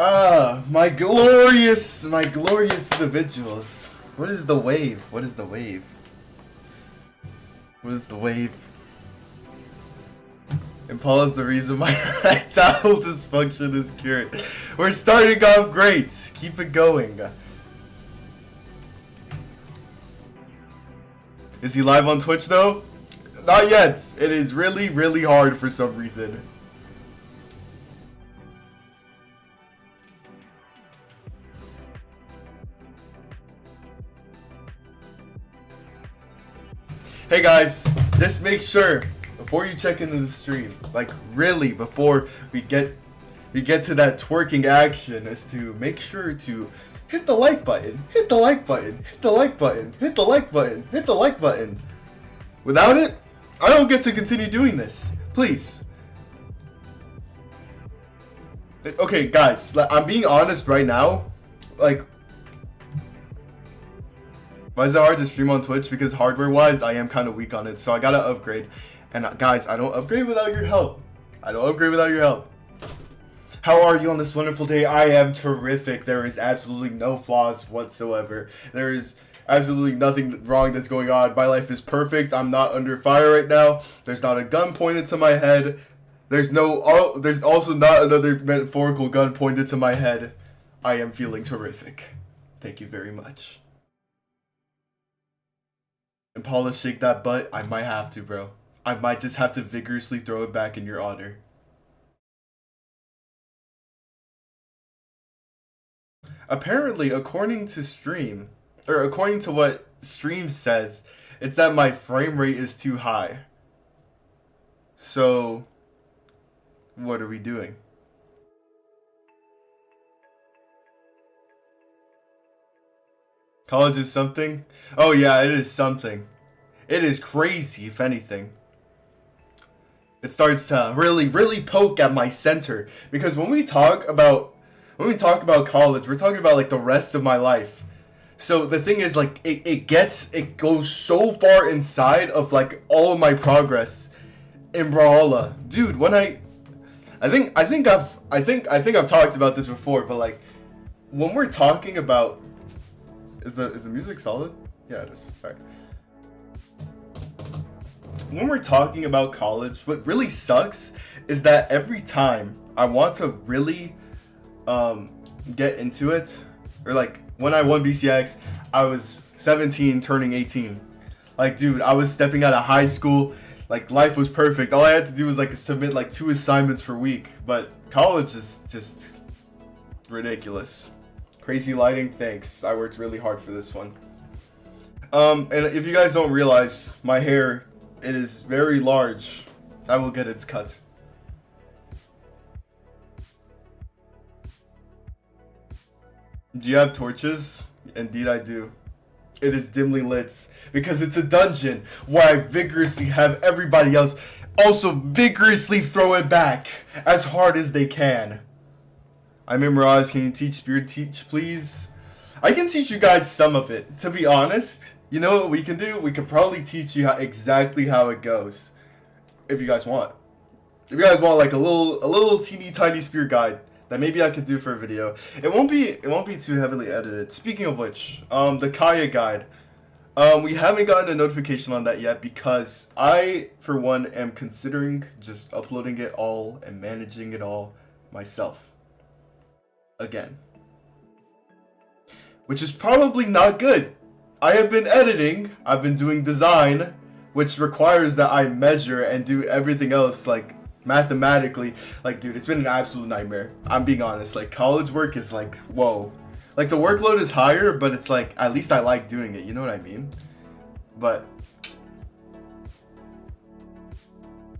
Ah, my glorious individuals. What is the wave? What is the wave? What is the wave? Impala's the reason my erectile dysfunction is cured. We're starting off great. Keep it going. Is he live on Twitch though? Not yet. It is really, really hard for some reason. Hey guys, just make sure before you check into the stream, like really before we get to that twerking action, is to make sure to hit the like button, hit the like button, hit the like button, hit the like button, hit the like button. Without it, I don't get to continue doing this. Please. Okay, guys, I'm being honest right now. Like, why is it hard to stream on Twitch? Because hardware-wise, I am kind of weak on it, so I gotta upgrade. And guys, I don't upgrade without your help. I don't upgrade without your help. How are you on this wonderful day? I am terrific. There is absolutely no flaws whatsoever. There is absolutely nothing wrong that's going on. My life is perfect. I'm not under fire right now. There's not a gun pointed to my head. There's also not another metaphorical gun pointed to my head. I am feeling terrific. Thank you very much. And Paula, shake that butt. I might have to, bro. I might just have to vigorously throw it back in your honor. Apparently, according to what Stream says, it's that my frame rate is too high. So, what are we doing? College is something? Oh yeah, it is something. It is crazy, if anything. It starts to really, really poke at my center. Because when we talk about college, we're talking about like the rest of my life. So the thing is, like, it goes so far inside of like all of my progress in BrAwLhAlLa. Dude, when I think I've talked about this before, but like when we're talking about, is the music solid? Yeah, it is. All right. When we're talking about college, what really sucks is that every time I want to really get into it, or like when I won BCX, I was 17 turning 18. Like, dude, I was stepping out of high school. Like, life was perfect. All I had to do was like submit like 2 assignments per week. But college is just ridiculous. Crazy lighting, thanks. I worked really hard for this one. And if you guys don't realize, my hair, it is very large. I will get its cut. Do you have torches? Indeed I do. It is dimly lit because it's a dungeon where I vigorously have everybody else also vigorously throw it back as hard as they can. I'm in Mirage. Can you teach Spirit Teach, please? I can teach you guys some of it. To be honest, you know what we can do? We could probably teach you exactly how it goes, if you guys want. If you guys want like a little teeny tiny Spirit guide that maybe I could do for a video. It won't be too heavily edited. Speaking of which, the Kaya guide. We haven't gotten a notification on that yet because I, for one, am considering just uploading it all and managing it all myself. Again. Which is probably not good. I have been editing, I've been doing design, which requires that I measure and do everything else, like, mathematically. Like, dude, it's been an absolute nightmare. I'm being honest. Like, college work is like, whoa. Like, the workload is higher, but it's like, at least I like doing it, you know what I mean? But,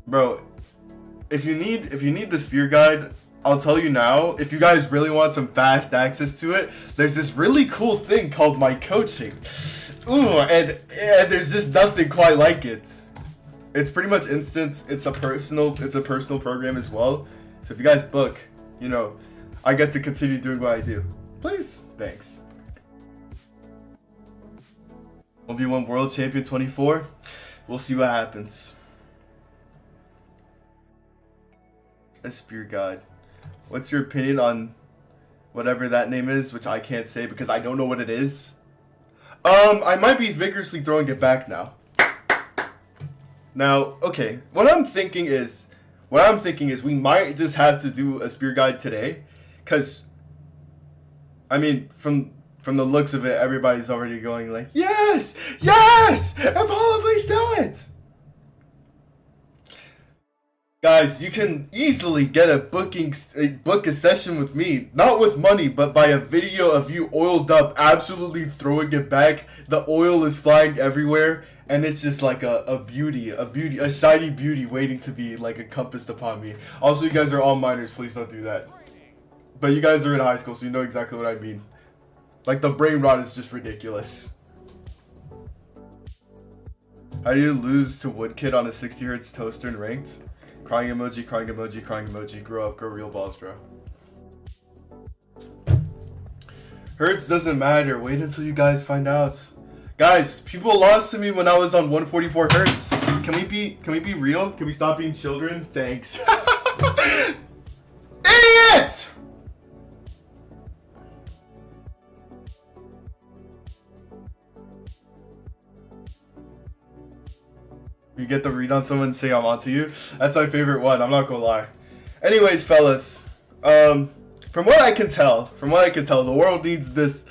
bro, if you need the Sphere guide, I'll tell you now, if you guys really want some fast access to it, there's this really cool thing called My Coaching. Ooh, and there's just nothing quite like it. It's pretty much instant. It's a personal program as well. So if you guys book, you know, I get to continue doing what I do. Please, thanks. 1v1 World Champion 24. We'll see what happens. A Spear God. What's your opinion on whatever that name is, which I can't say because I don't know what it is. I might be vigorously throwing it back now. Now, okay, what I'm thinking is we might just have to do a spear guide today, because, I mean, from the looks of it, everybody's already going like, yes, yes, BrAwLhAlLa, please do it. Guys, you can easily get book a session with me, not with money, but by a video of you oiled up, absolutely throwing it back. The oil is flying everywhere, and it's just like a shiny beauty waiting to be like encompassed upon me. Also, you guys are all minors, please don't do that. But you guys are in high school, so you know exactly what I mean. Like, the brain rot is just ridiculous. How do you lose to Woodkid on a 60 Hz toaster in ranked? Crying emoji, crying emoji, crying emoji. Grow up, grow real balls, bro. Hertz doesn't matter. Wait until you guys find out. Guys, people lost to me when I was on 144 Hertz. Can we be real? Can we stop being children? Thanks. Idiot! You get the read on someone and say I'm onto you. That's my favorite one. I'm not gonna lie. Anyways, fellas, from what I can tell, the world needs this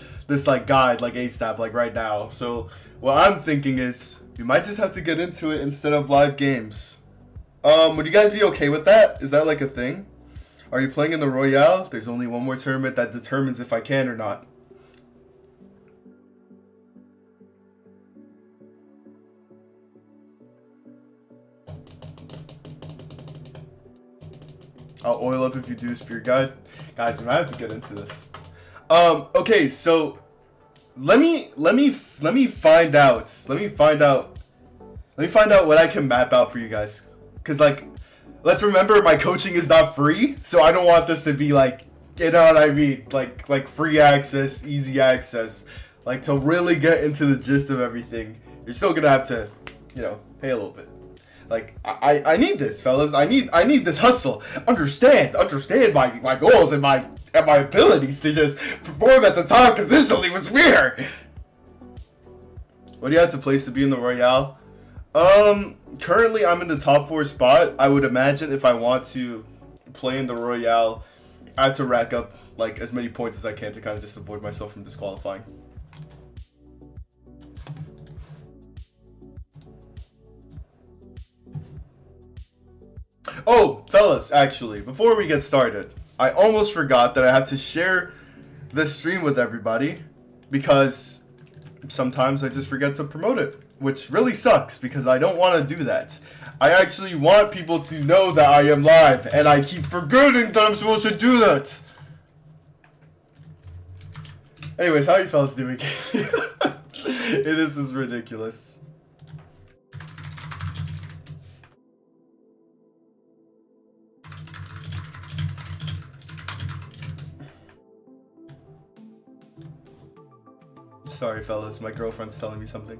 like guide like ASAP, like right now. So what I'm thinking is we might just have to get into it instead of live games. Would you guys be okay with that? Is that like a thing? Are you playing in the Royale? There's only one more tournament that determines if I can or not. I'll oil up if you do a spear guide. Guys, we might have to get into this. Okay, so let me find out what I can map out for you guys. Cause like, let's remember my coaching is not free, so I don't want this to be like, you know what I mean? Like free access, easy access. Like, to really get into the gist of everything, you're still gonna have to, you know, pay a little bit. Like, I need this, fellas. I need this hustle. Understand my goals and my abilities to just perform at the top consistently was weird. What do you have to place to be in the Royale? Currently I'm in the top 4 spot. I would imagine if I want to play in the Royale, I have to rack up like as many points as I can to kind of just avoid myself from disqualifying. Oh, fellas, actually, before we get started, I almost forgot that I have to share this stream with everybody because sometimes I just forget to promote it, which really sucks because I don't want to do that. I actually want people to know that I am live, and I keep forgetting that I'm supposed to do that. Anyways, how are you fellas doing? This is ridiculous. Sorry, fellas, my girlfriend's telling me something.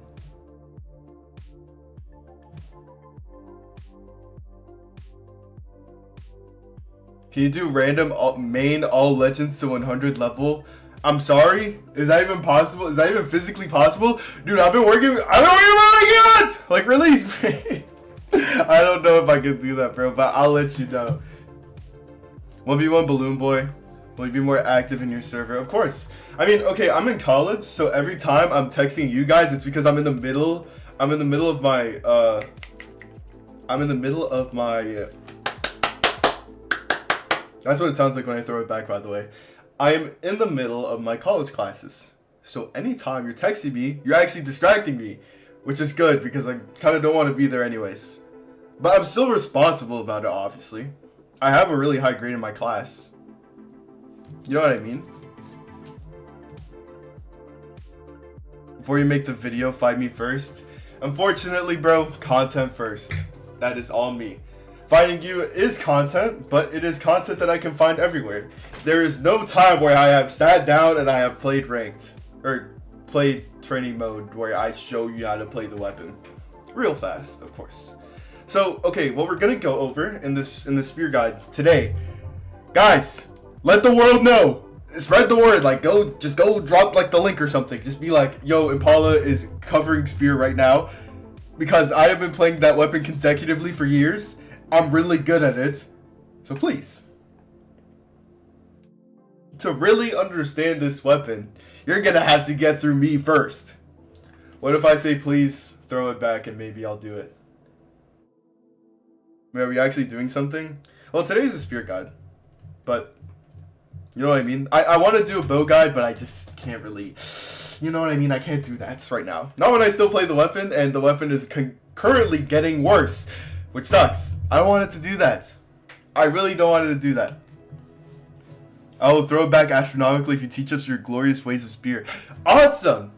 Can you do random main all legends to 100 level? I'm sorry? Is that even possible? Is that even physically possible? Dude, I've been working on it! Like, release me! I don't know if I can do that, bro, but I'll let you know. 1v1 Balloon Boy. Will you be more active in your server? Of course. I mean, okay, I'm in college, so every time I'm texting you guys, it's because I'm in the middle of my that's what it sounds like when I throw it back, by the way. I am in the middle of my college classes. So anytime you're texting me, you're actually distracting me, which is good because I kind of don't want to be there anyways. But I'm still responsible about it, obviously. I have a really high grade in my class. You know what I mean? Before you make the video, find me first. Unfortunately, bro, content first. That is all me. Finding you is content, but it is content that I can find everywhere. There is no time where I have sat down and I have played ranked. Or played training mode where I show you how to play the weapon. Real fast, of course. So, okay, what we're gonna go over in this spear guide today. Guys, let the world know. spread the word. Like, just go drop like the link or something. Just be like, yo, Impala is covering Spear right now, because I have been playing that weapon consecutively for years. I'm really good at it, so please. To really understand this weapon, you're gonna have to get through me first. What if I say please throw it back and maybe I'll do it? Are we actually doing something? Well, today is a Spear guide, but you know what I mean? I want to do a bow guide, but I just can't really, you know what I mean? I can't do that right now. Not when I still play the weapon, and the weapon is currently getting worse, which sucks. I don't want it to do that. I really don't want it to do that. I will throw it back astronomically if you teach us your glorious ways of Spear. Awesome!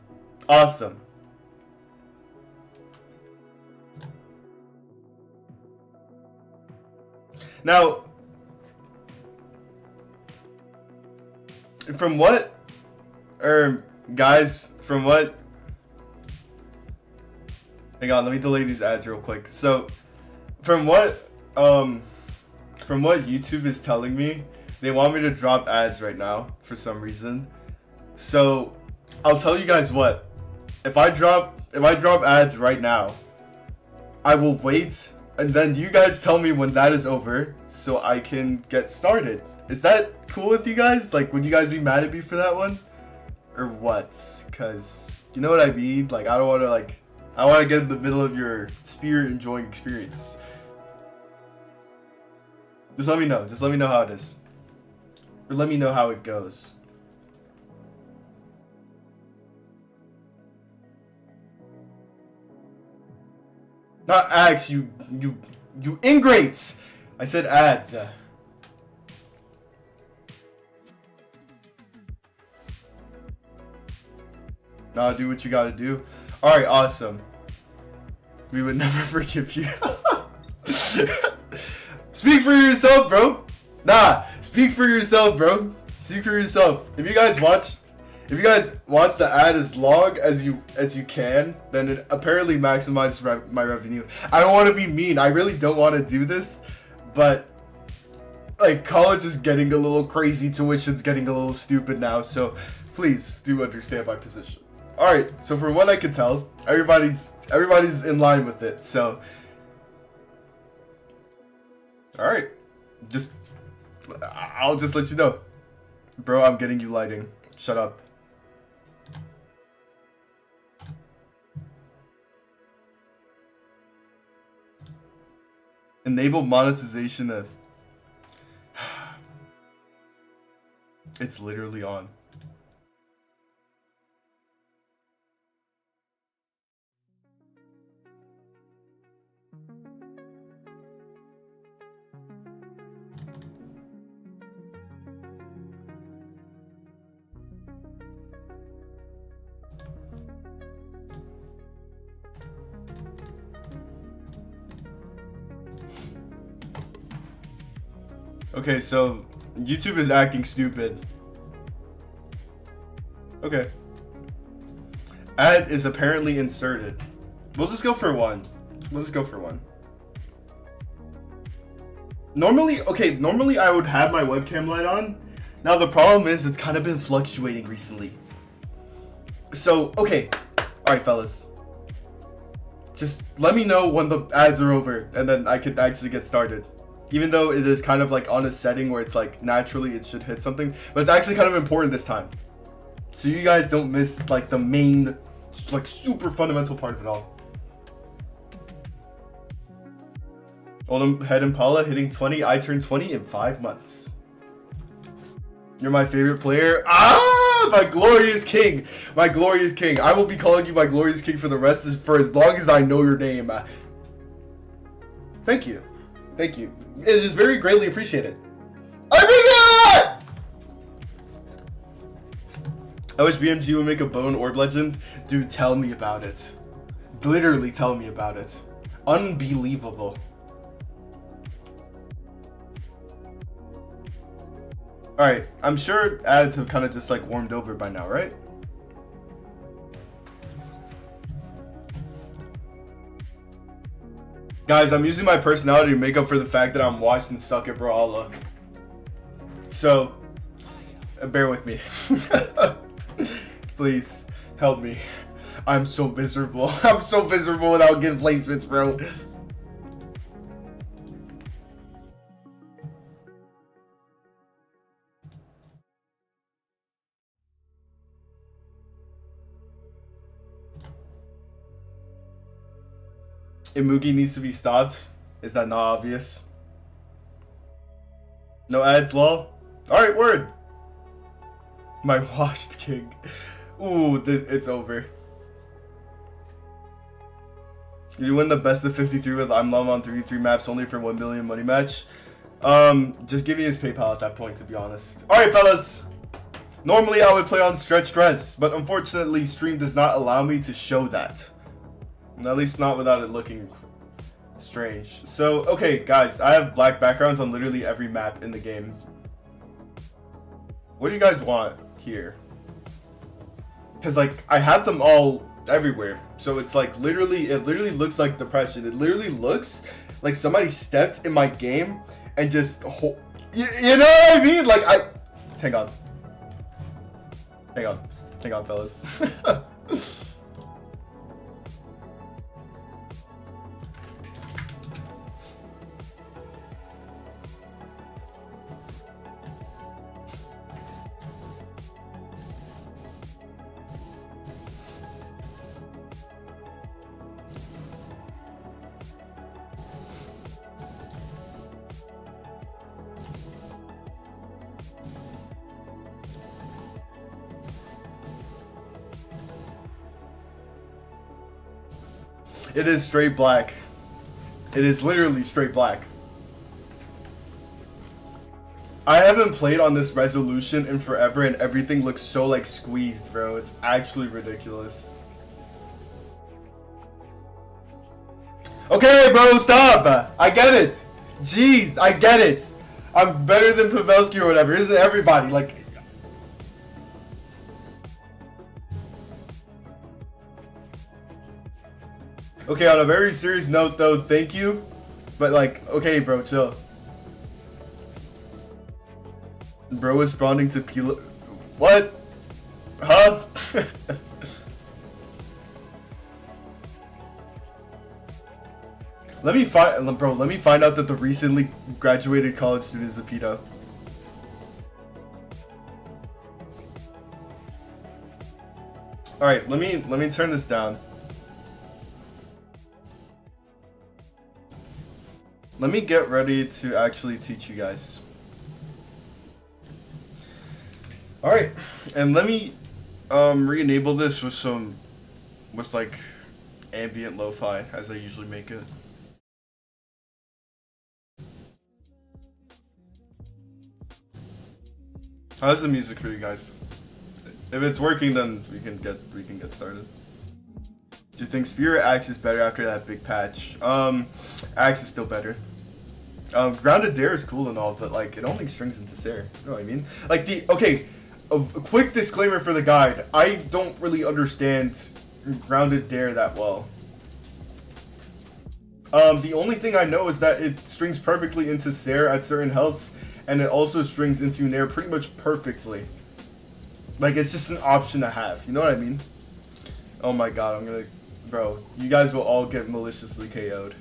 Awesome. Now, from what, guys, from what, hang on, let me delay these ads real quick. So, from what YouTube is telling me, they want me to drop ads right now for some reason. So, I'll tell you guys what, if I drop ads right now, I will wait, and then you guys tell me when that is over so I can get started. Is that cool with you guys? Like, would you guys be mad at me for that one? Or what? Cause you know what I mean? Like, I don't want to, like, I want to get in the middle of your Spear enjoying experience. Just let me know. Just let me know how it is. Or let me know how it goes. Not ads, you ingrates! I said ads. Nah, do what you gotta do. Alright, awesome. We would never forgive you. Speak for yourself, bro. Nah, speak for yourself, bro. Speak for yourself. If you guys watch the ad as long as you can, then it apparently maximizes my revenue. I don't want to be mean. I really don't want to do this, but like, college is getting a little crazy, tuition's getting a little stupid now, so please do understand my position. Alright, so from what I can tell, everybody's in line with it, so alright. I'll just let you know. Bro, I'm getting you lighting. Shut up. Enable monetization of... It's literally on. Okay, so YouTube is acting stupid. Okay. Ad is apparently inserted. We'll just go for one. Normally I would have my webcam light on. Now the problem is it's kind of been fluctuating recently. So, okay. Alright, fellas. Just let me know when the ads are over, and then I could actually get started. Even though it is kind of like on a setting where it's like naturally it should hit something, but it's actually kind of important this time, so you guys don't miss like the main, like, super fundamental part of it all. Old head Impala hitting 20. I turned 20 in 5 months. You're my favorite player. Ah, my glorious king. My glorious king. I will be calling you my glorious king for as long as I know your name. Thank you. Thank you. It is very greatly appreciated. I wish BMG would make a bone orb legend. Dude, tell me about it. Literally tell me about it. Unbelievable. Alright, I'm sure ads have kind of just like warmed over by now, right? Guys, I'm using my personality to make up for the fact that I'm watched and suck at BrAwLhAlLa. So, Bear with me. Please help me. I'm so miserable. I'm so miserable without good placements, bro. Imugi needs to be stopped. Is that not obvious? No ads, lol. Alright, word. My washed king. Ooh, it's over. You win the best of 53 with I'm Lum on 33 maps only for 1 million money match. Just give me his PayPal at that point, to be honest. Alright, fellas. Normally I would play on stretched res, but unfortunately stream does not allow me to show that. At least not without it looking strange. So, okay, guys, I have black backgrounds on literally every map in the game. What do you guys want here? Because, like, I have them all everywhere. So it's like, literally, it literally looks like depression. It literally looks like somebody stepped in my game and just, you know what I mean? Like, hang on. Hang on, fellas. It is straight black. It is literally straight black. I haven't played on this resolution in forever and everything looks so like squeezed, bro. It's actually ridiculous. Okay, bro, stop. I get it. Jeez, I get it. I'm better than Pavelski or whatever. Isn't everybody? Like... Okay, on a very serious note, though, thank you. But, like, okay, bro, chill. Bro is responding to Pila... What? Huh? Let me find out that the recently graduated college student is a pedo. Alright, let me turn this down. Let me get ready to actually teach you guys. Alright, and let me re-enable this with like ambient lo-fi as I usually make it. How's the music for you guys? If it's working, then we can get started. Do you think Spear or Axe is better after that big patch? Axe is still better. Grounded Dare is cool and all, but like it only strings into Sarah. You know what I mean? Like a quick disclaimer for the guide. I don't really understand Grounded Dare that well. The only thing I know is that it strings perfectly into Sarah at certain healths, and it also strings into Nair pretty much perfectly. Like it's just an option to have. You know what I mean? Oh my god, bro, you guys will all get maliciously KO'd.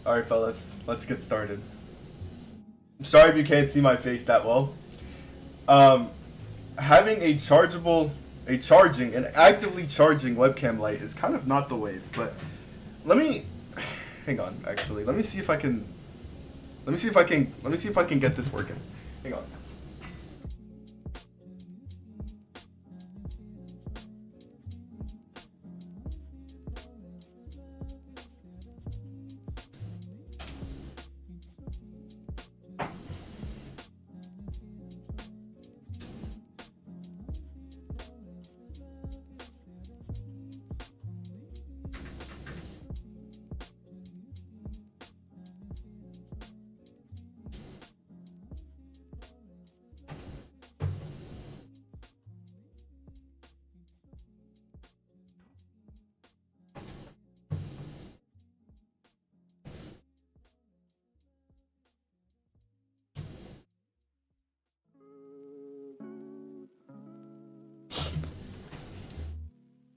Alright fellas, let's get started. I'm sorry if you can't see my face that well. Having a charging and actively charging webcam light is kind of not the wave, but hang on, actually. Let me see if I can get this working. Hang on.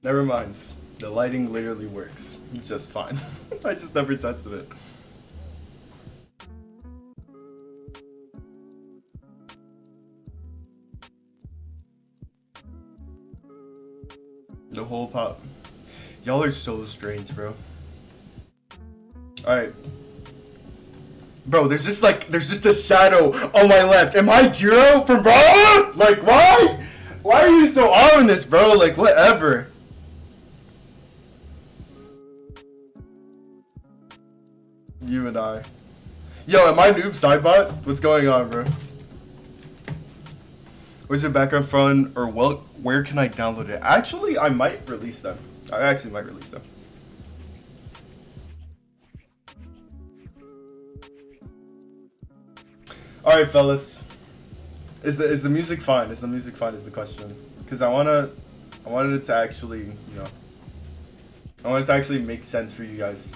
Never mind. The lighting literally works just fine. I just never tested it. The whole pop. Y'all are so strange, bro. Alright. Bro, there's just a shadow on my left. Am I Jiro from BrAwLhAlLa? Like, why? Why are you so ominous, bro? Like, whatever. You and I. Yo, am I noob sidebot? What's going on, bro? Where's the background from, or where can I download it? Actually, I might release them. I actually might release them. All right, fellas. Is the music fine? Is the music fine? Is the question? Because I wanted it to actually, you know, I want it to actually make sense for you guys.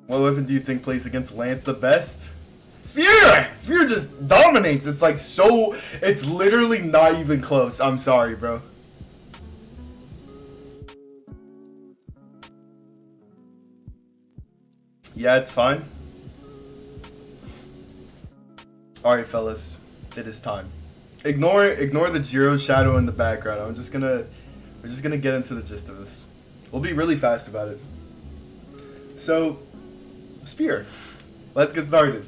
What weapon do you think plays against Lance the best? SuPeR! SuPeR just dominates. It's like so. It's literally not even close. I'm sorry, bro. Yeah, it's fine. Alright, fellas. It is time. Ignore the Jiro shadow in the background. We're just gonna get into the gist of this. We'll be really fast about it. So, SuPeR. Let's get started.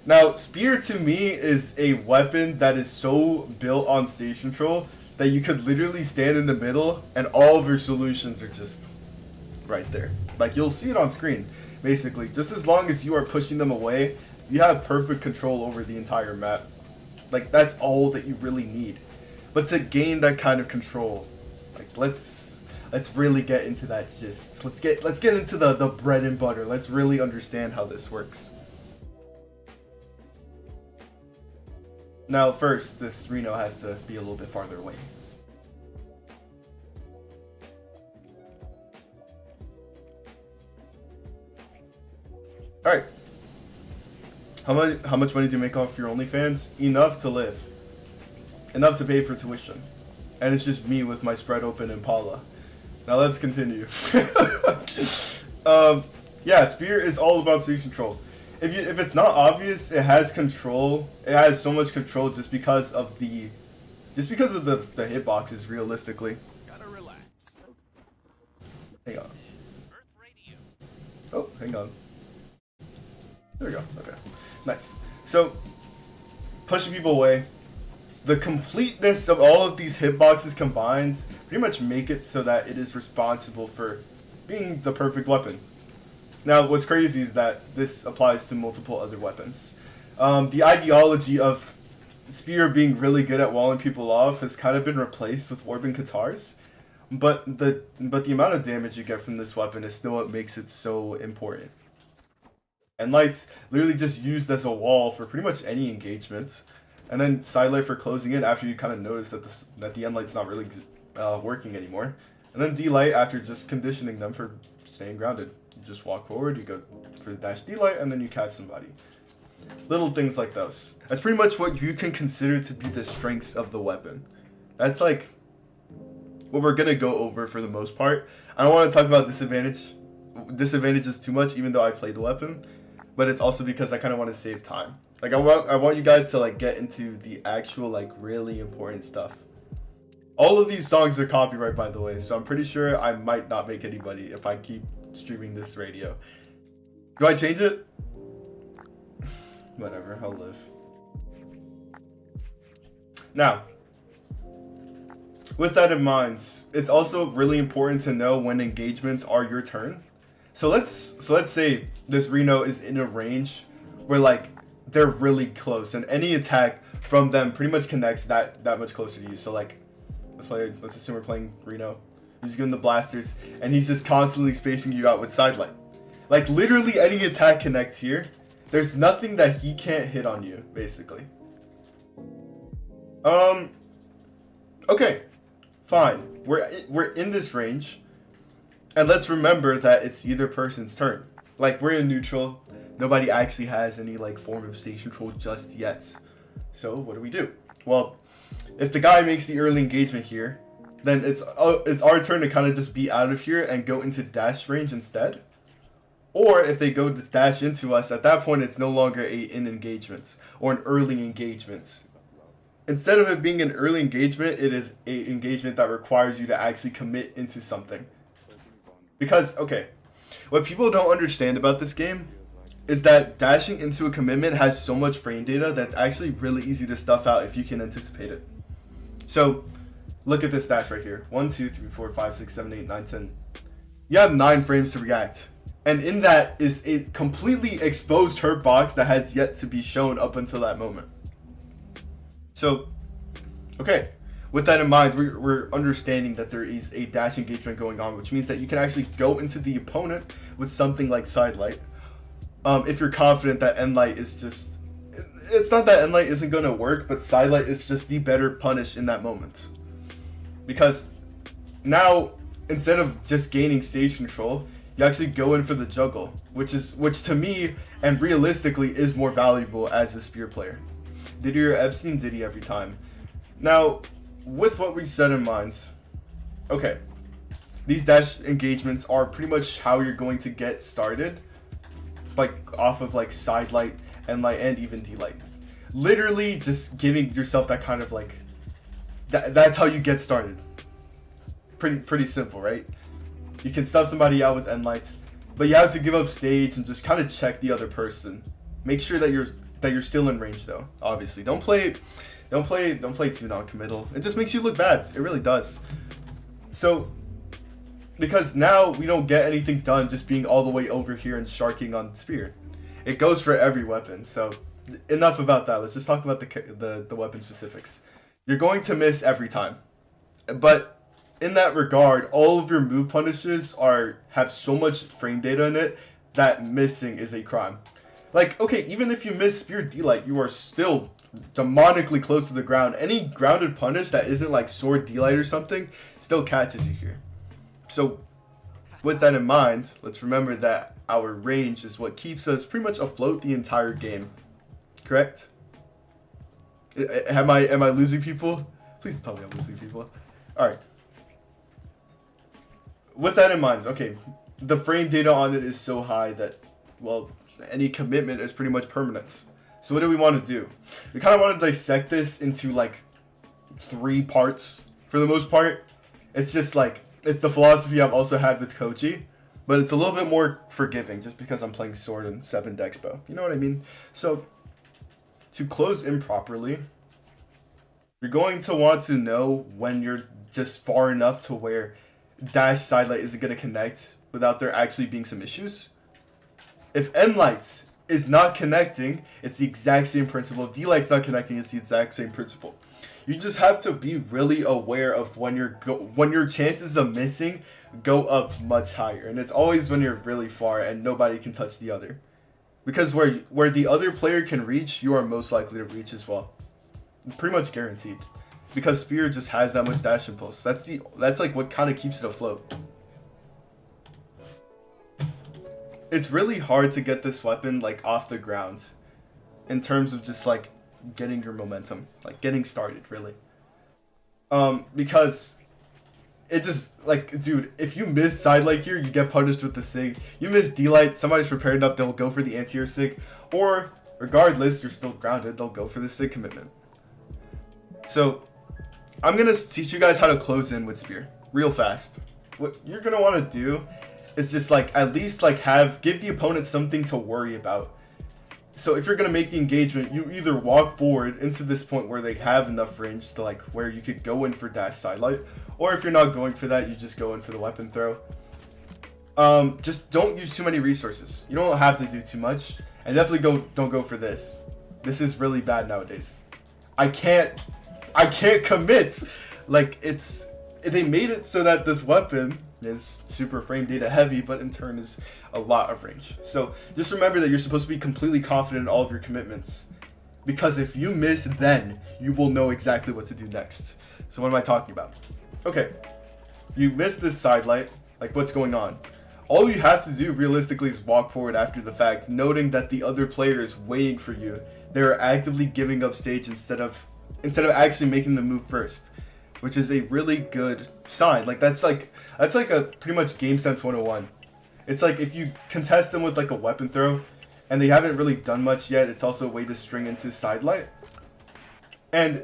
Now, SuPeR to me is a weapon that is so built on stage control that you could literally stand in the middle and all of your solutions are just right there. Like, you'll see it on screen, basically. Just as long as you are pushing them away, you have perfect control over the entire map. Like, that's all that you really need. But to gain that kind of control, like, let's really get into that gist. Let's get into the bread and butter. Let's really understand how this works. Now, first, this Reno has to be a little bit farther away. All right. How much money do you make off your OnlyFans? Enough to live. Enough to pay for tuition. And it's just me with my spread open Impala. Now let's continue. Yeah, SuPeR is all about stage control. If it's not obvious, it has control. It has so much control just because of the hitboxes. Realistically. Gotta relax. Hang on. Oh, hang on. There we go. Okay, nice. So, pushing people away. The completeness of all of these hitboxes combined pretty much make it so that it is responsible for being the perfect weapon. Now, what's crazy is that this applies to multiple other weapons. The ideology of SuPeR being really good at walling people off has kind of been replaced with Orb and Katars, but the amount of damage you get from this weapon is still what makes it so important. And light's literally just used as a wall for pretty much any engagement. And then sidelight for closing it after you kind of notice that the end light's not really working anymore. And then D-light after just conditioning them for staying grounded. You just walk forward, you go for the dash D-light, and then you catch somebody. Little things like those. That's pretty much what you can consider to be the strengths of the weapon. That's like what we're gonna go over for the most part. I don't want to talk about disadvantages too much, even though I played the weapon. But it's also because I kind of want to save time. Like, I want you guys to, like, get into the actual, like, really important stuff. All of these songs are copyright, by the way, so I'm pretty sure I might not make anybody if I keep streaming this radio. Do I change it? Whatever, I'll live. Now, with that in mind, it's also really important to know when engagements are your turn. So let's say this Reno is in a range where, like, they're really close, and any attack from them pretty much connects that much closer to you. So, like, let's assume we're playing Reno. He's giving the blasters, and he's just constantly spacing you out with sidelight. Like, literally any attack connects here. There's nothing that he can't hit on you, basically. Okay, fine. We're in this range, and let's remember that it's either person's turn. Like, we're in neutral. Nobody actually has any, like, form of stage control just yet. So what do? Well, if the guy makes the early engagement here, then it's our turn to kind of just be out of here and go into dash range instead. Or if they go to dash into us, at that point it's no longer an engagement or an early engagement. Instead of it being an early engagement, it is an engagement that requires you to actually commit into something. Because, okay, what people don't understand about this game is that dashing into a commitment has so much frame data that's actually really easy to stuff out if you can anticipate it. So, look at this dash right here. 1, 2, 3, 4, 5, 6, 7, 8, 9, 10. You have 9 frames to react. And in that is a completely exposed hurt box that has yet to be shown up until that moment. So, okay, with that in mind, we're understanding that there is a dash engagement going on, which means that you can actually go into the opponent with something like side light. If you're confident that end light is just, it's not that end light isn't going to work, but side light is just the better punish in that moment. Because now, instead of just gaining stage control, you actually go in for the juggle, which to me and realistically is more valuable as a spear player. Diddy or Epstein, Diddy every time. Now, with what we said in mind, okay, these dash engagements are pretty much how you're going to get started, like off of like side light, end light, and even D light. Literally just giving yourself that kind of like, that's how you get started. Pretty simple, right? You can stuff somebody out with end lights, but you have to give up stage and just kind of check the other person. Make sure that you're still in range though. Obviously, don't play too non-committal. It just makes you look bad. It really does. So, because now we don't get anything done just being all the way over here and sharking on spear. It goes for every weapon. So, enough about that. Let's just talk about the weapon specifics. You're going to miss every time, but in that regard, all of your move punishes have so much frame data in it that missing is a crime. Like, okay, even if you miss spear D-light, you are still demonically close to the ground. Any grounded punish that isn't like sword D-light or something still catches you here. So, with that in mind, let's remember that our range is what keeps us pretty much afloat the entire game. Correct? Am I losing people? Please don't tell me I'm losing people. Alright. With that in mind, okay, the frame data on it is so high that, well, any commitment is pretty much permanent. So what do we want to do? We kind of want to dissect this into like 3 parts for the most part. It's just like, it's the philosophy I've also had with Koji, but it's a little bit more forgiving just because I'm playing sword and 7 Dexpo. You know what I mean? So to close improperly, you're going to want to know when you're just far enough to where dash side light isn't going to connect without there actually being some issues. If end lights is not connecting, it's the exact same principle. If D light's not connecting, it's the exact same principle. You just have to be really aware of when your chances of missing go up much higher, and it's always when you're really far and nobody can touch the other. Because where the other player can reach, you are most likely to reach as well. Pretty much guaranteed. Because spear just has that much dash impulse. That's like what kind of keeps it afloat. It's really hard to get this weapon like off the ground in terms of just like getting your momentum, like getting started really. Because it just like, dude, if you miss side light here, you get punished with the sig. You miss D light, somebody's prepared enough, they'll go for the anti-air sig, or regardless, you're still grounded, they'll go for the sig commitment. So I'm gonna teach you guys how to close in with spear real fast. What you're gonna want to do is just like at least like give the opponent something to worry about. So if you're gonna make the engagement, you either walk forward into this point where they have enough range to like where you could go in for dash side light, or if you're not going for that, you just go in for the weapon throw. Just don't use too many resources. You don't have to do too much, and definitely don't go for this. This is really bad nowadays. I can't commit. Like they made it so that this weapon is super frame data heavy, but in turn is a lot of range. So just remember that you're supposed to be completely confident in all of your commitments, because if you miss, then you will know exactly what to do next. So what am I talking about? Okay, you missed this side light, like what's going on? All you have to do realistically is walk forward after the fact, noting that the other player is waiting for you. They're actively giving up stage instead of actually making the move first, which is a really good sign. Like that's like a pretty much game sense 101. It's like if you contest them with like a weapon throw and they haven't really done much yet, it's also a way to string into side light. And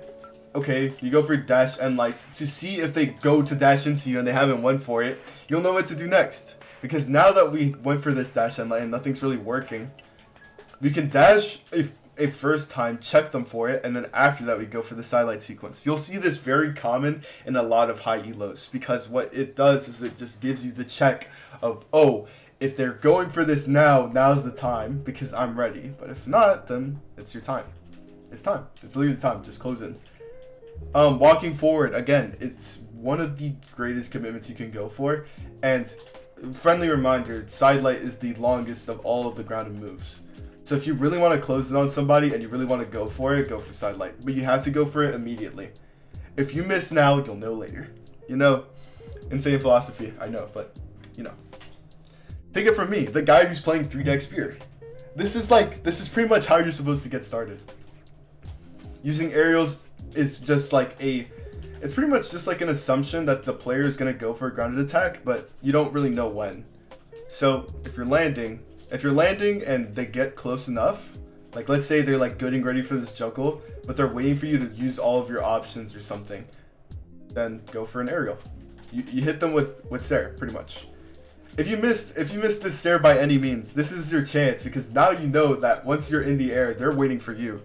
okay, you go for dash and lights to see if they go to dash into you and they haven't went for it, you'll know what to do next. Because now that we went for this dash and light and nothing's really working, we can dash a first time, check them for it, and then after that we go for the side light sequence. You'll see this very common in a lot of high elos, because what it does is it just gives you the check of, oh, if they're going for this now, now's the time because I'm ready. But if not, then it's your time. It's time. It's literally the time. Just close in. Walking forward, again, it's one of the greatest commitments you can go for. And friendly reminder, side light is the longest of all of the grounded moves. So if you really want to close it on somebody and you really want to go for it, go for side light. But you have to go for it immediately. If you miss now, you'll know later. You know, insane philosophy, I know, but you know. Take it from me, the guy who's playing 3-deck SuPeR. This is pretty much how you're supposed to get started. Using aerials is just like it's pretty much just like an assumption that the player is going to go for a grounded attack, but you don't really know when. So if you're landing and they get close enough, like let's say they're like getting ready for this juggle, but they're waiting for you to use all of your options or something, then go for an aerial. You hit them with SuPeR, pretty much. If you missed this SuPeR by any means, this is your chance, because now you know that once you're in the air, they're waiting for you.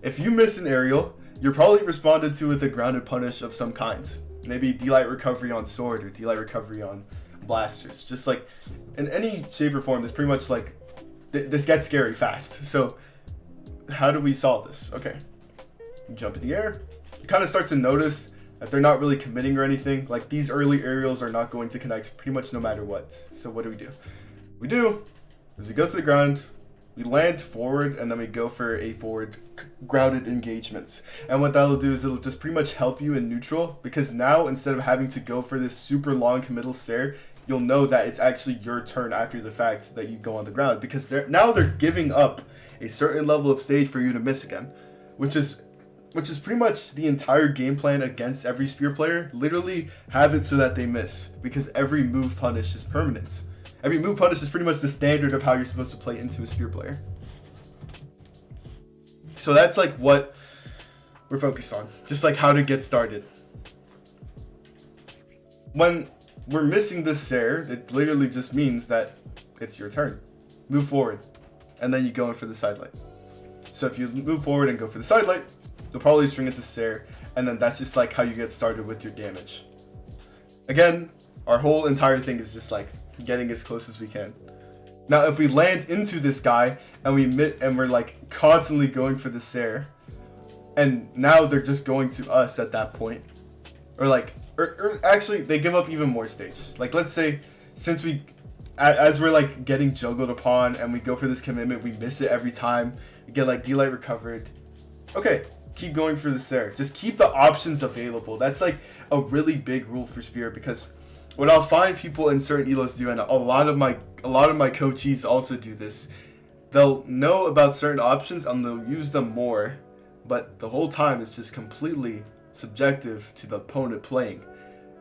If you miss an aerial, you're probably responded to with a grounded punish of some kind. Maybe D-Light recovery on sword or D-Light recovery on blasters. Just like in any shape or form, it's pretty much like this gets scary fast. So how do we solve this? Okay, you jump in the air. You kind of start to notice that they're not really committing or anything. Like these early aerials are not going to connect pretty much no matter what. So what do? We go to the ground, we land forward, and then we go for a forward grounded engagement. And what that'll do is it'll just pretty much help you in neutral, because now instead of having to go for this super long committal SuPeR, you'll know that it's actually your turn after the fact that you go on the ground, because they're giving up a certain level of stage for you to miss again, which is pretty much the entire game plan against every SuPeR player. Literally have it so that they miss, because every move punish is permanent. Every move punish is pretty much the standard of how you're supposed to play into a SuPeR player. So that's like what we're focused on, just like how to get started. When we're missing this SuPeR, it literally just means that it's your turn. Move forward, and then you go in for the side light. So if you move forward and go for the side light, you'll probably string it to SuPeR, and then that's just like how you get started with your damage. Again, our whole entire thing is just like getting as close as we can. Now, if we land into this guy and we're like constantly going for the SuPeR, and now they're just going to us at that point, or actually they give up even more stage. Like let's say since as we're like getting juggled upon and we go for this commitment, we miss it every time. We get like D-Light recovered. Okay, keep going for the SuPeR. Just keep the options available. That's like a really big rule for SuPeR, because what I'll find people in certain elos do, and a lot of my coaches also do this, they'll know about certain options and they'll use them more, but the whole time it's just completely subjective to the opponent playing.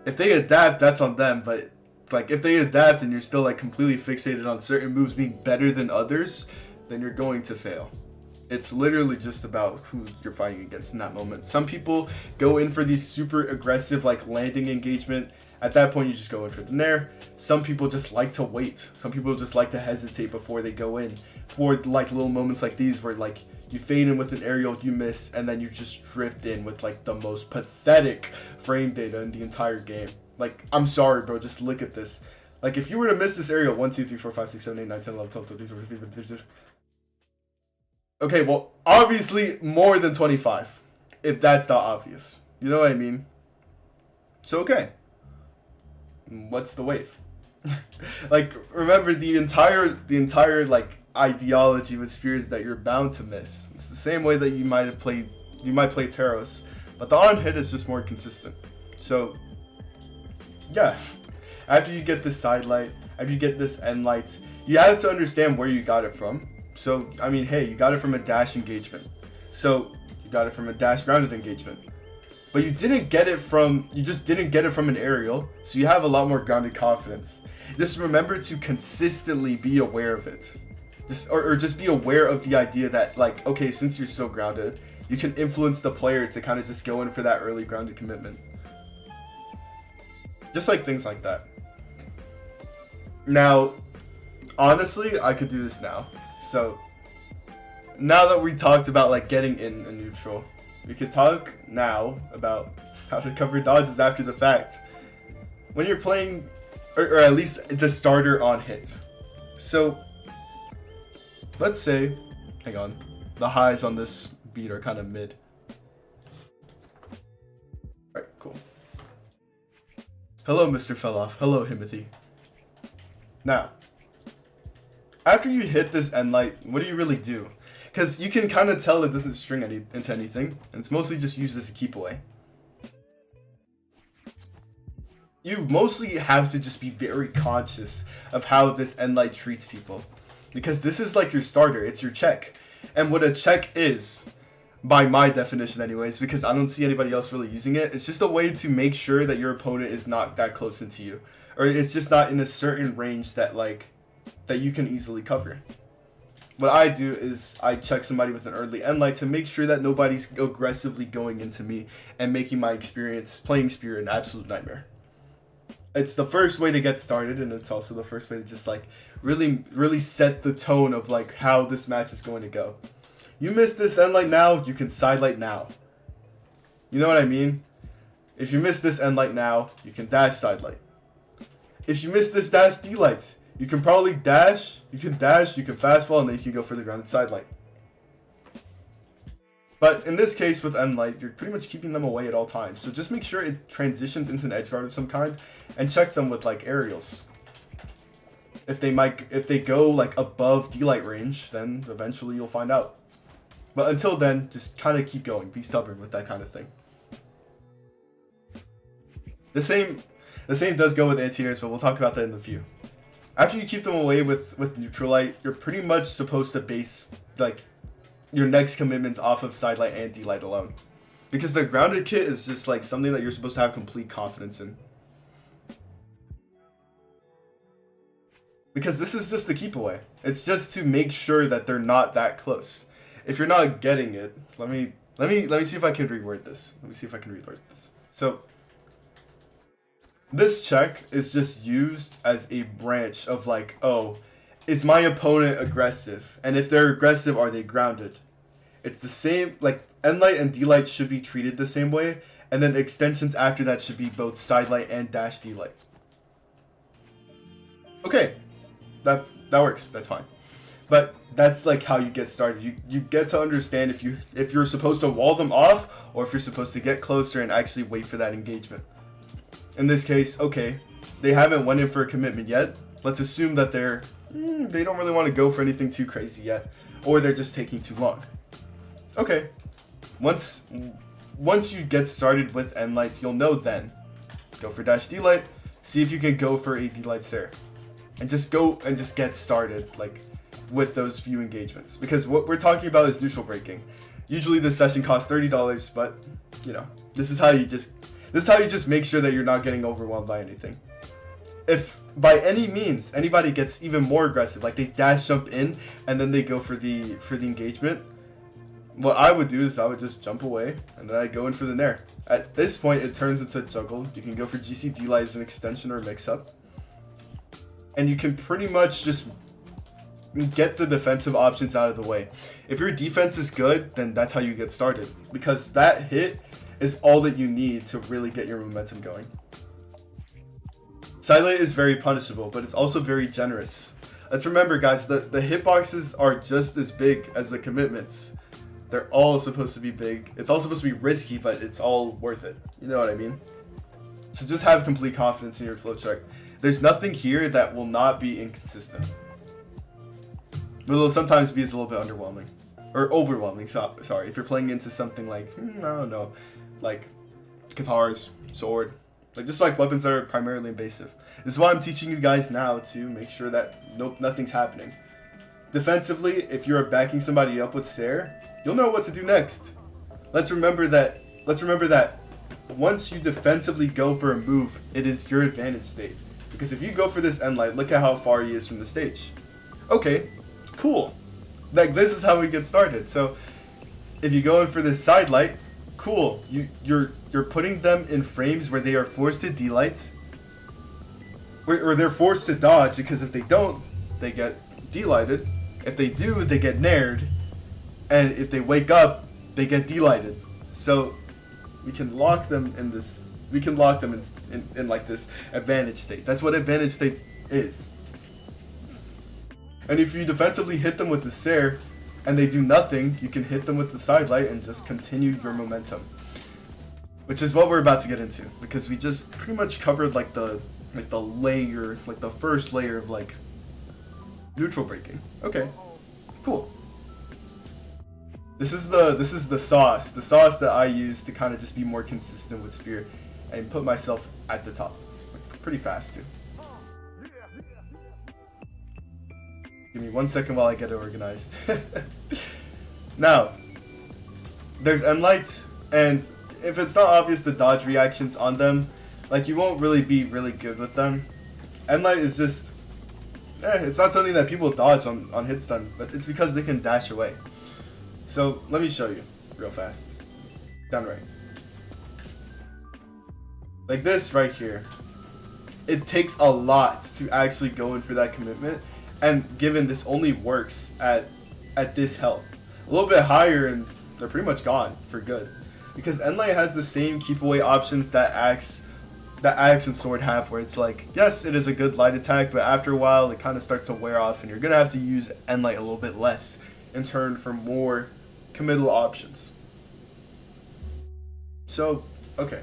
If they adapt, that's on them, but like if they adapt and you're still like completely fixated on certain moves being better than others, then you're going to fail. It's literally just about who you're fighting against in that moment. Some people go in for these super aggressive like landing engagement. At that point, you just go in for the nair. Some people just like to wait. Some people just like to hesitate before they go in. For like little moments like these where like you fade in with an aerial, you miss, and then you just drift in with like the most pathetic frame data in the entire game. Like, I'm sorry, bro, just look at this. Like, if you were to miss this aerial 1, 2, 3, 4, 5, 6, 7, 8, 9, 10, 11, 12, 13, 14, 15, 16, 17. Okay, well, obviously more than 25, if that's not obvious. You know what I mean? So, okay. What's the wave? Like, remember, the entire like ideology with SuPeR is that you're bound to miss. It's the same way that you might play Taros, but the on hit is just more consistent. So yeah, after you get this side light, after you get this end light, you have to understand where you got it from. So, I mean, hey, you got it from a dash engagement. So, you got it from a dash grounded engagement. But you just didn't get it from an aerial, so you have a lot more grounded confidence. Just remember to consistently be aware of it. Just be aware of the idea that, like, okay, since you're so grounded, you can influence the player to kind of just go in for that early grounded commitment. Just like things like that. Now, honestly, I could do this now. So, now that we talked about like getting in a neutral, we could talk now about how to cover dodges after the fact. When you're playing, or at least the starter on hit. So, let's say, hang on, the highs on this beat are kind of mid. Alright, cool. Hello, Mr. Felloff. Hello, Himothy. Now, after you hit this end light, what do you really do? Because you can kind of tell it doesn't string into anything, and it's mostly just used as a keep away. You mostly have to just be very conscious of how this end light treats people. Because this is like your starter, it's your check. And what a check is, by my definition anyways, because I don't see anybody else really using it, it's just a way to make sure that your opponent is not that close into you. Or it's just not in a certain range that you can easily cover. What I do is I check somebody with an early end light to make sure that nobody's aggressively going into me and making my playing Spear an absolute nightmare. It's the first way to get started, and it's also the first way to just like really set the tone of like how this match is going to go. You miss this end light now, you can side light now. You know what I mean? If you miss this end light now, you can dash side light. If you miss this dash D light, you can probably dash, you can fast fall, and then you can go for the grounded side light. But in this case with end light, you're pretty much keeping them away at all times. So just make sure it transitions into an edge guard of some kind, and check them with like aerials. If they go like above D light range, then eventually you'll find out. But until then, just kind of keep going. Be stubborn with that kind of thing. The same does go with anti-airs, but we'll talk about that in a few. After you keep them away with neutral light, you're pretty much supposed to base like your next commitments off of side light and D light alone. Because the grounded kit is just like something that you're supposed to have complete confidence in. Because this is just the keep away. It's just to make sure that they're not that close. If you're not getting it, let me see if I can reword this. So this check is just used as a branch of like, oh, is my opponent aggressive? And if they're aggressive, are they grounded? It's the same, like end light and D light should be treated the same way, and then extensions after that should be both side light and dash D light. Okay, that works. That's fine. But that's like how you get started. You get to understand if you're supposed to wall them off or if you're supposed to get closer and actually wait for that engagement. In this case, okay, they haven't went in for a commitment yet. Let's assume that they don't really want to go for anything too crazy yet, or they're just taking too long. Okay, once you get started with end lights, you'll know then. Go for dash D light, see if you can go for a D light stare, and just go and just get started like with those few engagements. Because what we're talking about is neutral breaking. Usually this session costs $30, but you know, this is how you just make sure that you're not getting overwhelmed by anything. If by any means anybody gets even more aggressive, like they dash jump in and then they go for the engagement, what I would do is I would just jump away and then I go in for the nair. At this point it turns into a juggle. You can go for GC D light as an extension or mix up, and you can pretty much just get the defensive options out of the way. If your defense is good, then that's how you get started, because that hit is all that you need to really get your momentum going. Side light is very punishable, but it's also very generous. Let's remember, guys, the hitboxes are just as big as the commitments. They're all supposed to be big. It's all supposed to be risky, but it's all worth it. You know what I mean? So just have complete confidence in your flow check. There's nothing here that will not be inconsistent. But it'll sometimes be a little bit underwhelming. Or overwhelming, sorry. If you're playing into something like, I don't know, like guitars, sword, Like just like weapons that are primarily invasive. This is why I'm teaching you guys now to make sure that nope, nothing's happening. Defensively, if you're backing somebody up with SuPER, you'll know what to do next. Let's remember that once you defensively go for a move, it is your advantage state. Because if you go for this end light, look at how far he is from the stage. Okay, cool. Like this is how we get started. So if you go in for this side light, cool. You're putting them in frames where they are forced to delight, or they're forced to dodge, because if they don't, they get delighted. If they do, they get nared, and if they wake up, they get delighted. So we can lock them in this. We can lock them in like this advantage state. That's what advantage state is. And if you defensively hit them with the SuPER and they do nothing, you can hit them with the side light and just continue your momentum. Which is what we're about to get into, because we just pretty much covered like the layer, like the first layer of like neutral breaking. Okay, cool. This is the sauce that I use to kind of just be more consistent with SuPeR and put myself at the top, like, pretty fast too. Give me 1 second while I get it organized. Now, there's end lights, and if it's not obvious the dodge reactions on them, like you won't really be really good with them. End light is just, it's not something that people dodge on hit stun, but it's because they can dash away. So let me show you real fast. Down right. Like this right here. It takes a lot to actually go in for that commitment, and given this only works at this health. A little bit higher and they're pretty much gone for good. Because Endlight has the same keep away options that Axe and Sword have, where it's like, yes, it is a good light attack, but after a while it kind of starts to wear off and you're going to have to use Endlight a little bit less in turn for more committal options. So, okay.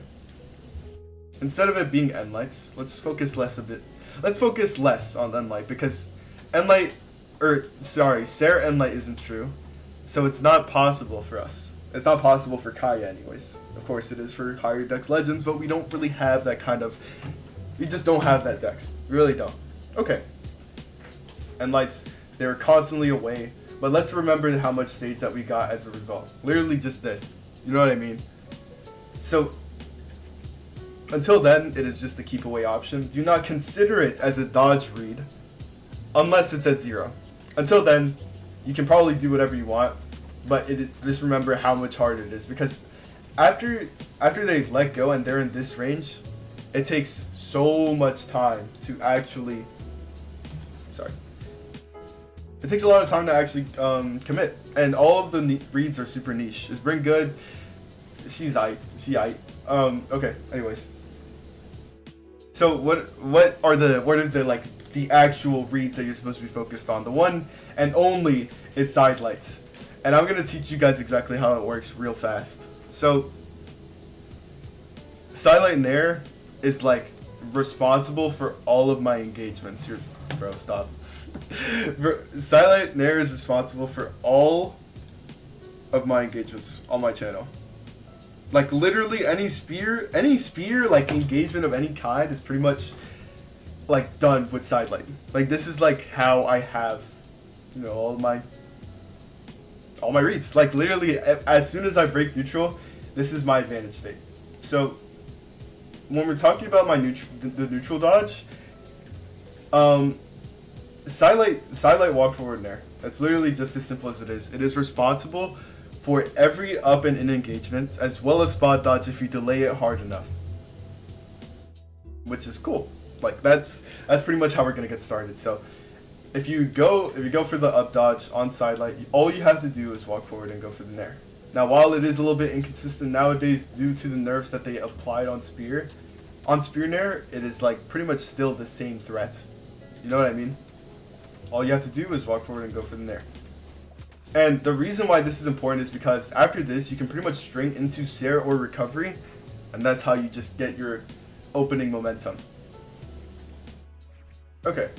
Instead of it being Endlights, let's focus less on Endlight, because SuPER Endlight isn't true. So it's not possible for us. It's not possible for Kaya anyways. Of course it is for higher dex legends, but we don't really have that kind of, we just don't have that dex. We really don't. Okay. Endlights, they're constantly away, but let's remember how much stage that we got as a result. Literally just this. You know what I mean? So until then, it is just the keep away option. Do not consider it as a dodge read unless it's at 0. Until then, you can probably do whatever you want, but just remember how much harder it is, because after they let go and they're in this range, it takes so much time to actually, it takes a lot of time to actually commit, and all of the reads are super niche. Is Bring good? She's aight. Okay, anyways. So what are the actual reads that you're supposed to be focused on? The one and only is side lights. And I'm going to teach you guys exactly how it works real fast. So side light Nair is like responsible for all of my engagements. Here, bro, stop. Side light Nair is responsible for all of my engagements on my channel. Like literally any spear like engagement of any kind is pretty much like done with side light. Like this is like how I have, you know, all my reads. Like literally as soon as I break neutral, this is my advantage state. So when we're talking about my the neutral dodge, side light walk forward Nair. That's literally just as simple as it is. It is responsible for every up and in engagement, as well as spot dodge if you delay it hard enough. Which is cool. Like that's pretty much how we're gonna get started. So if you go for the up dodge on side light, all you have to do is walk forward and go for the Nair. Now while it is a little bit inconsistent nowadays due to the nerfs that they applied on Spear Nair, it is like pretty much still the same threat. You know what I mean? All you have to do is walk forward and go for the Nair. And the reason why this is important is because after this, you can pretty much string into SuPER or recovery, and that's how you just get your opening momentum. Okay.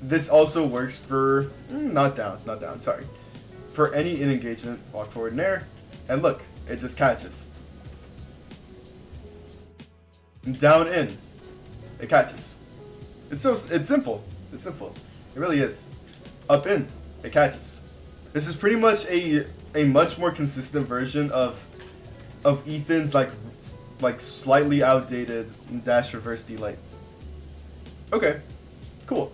This also works for, not down, sorry. For any in engagement, walk forward Nair, and look, it just catches. Down in, it catches. It's simple. It's simple. It really is. Up in, it catches. This is pretty much a much more consistent version of Ethan's like slightly outdated dash reverse D-light. Okay, cool.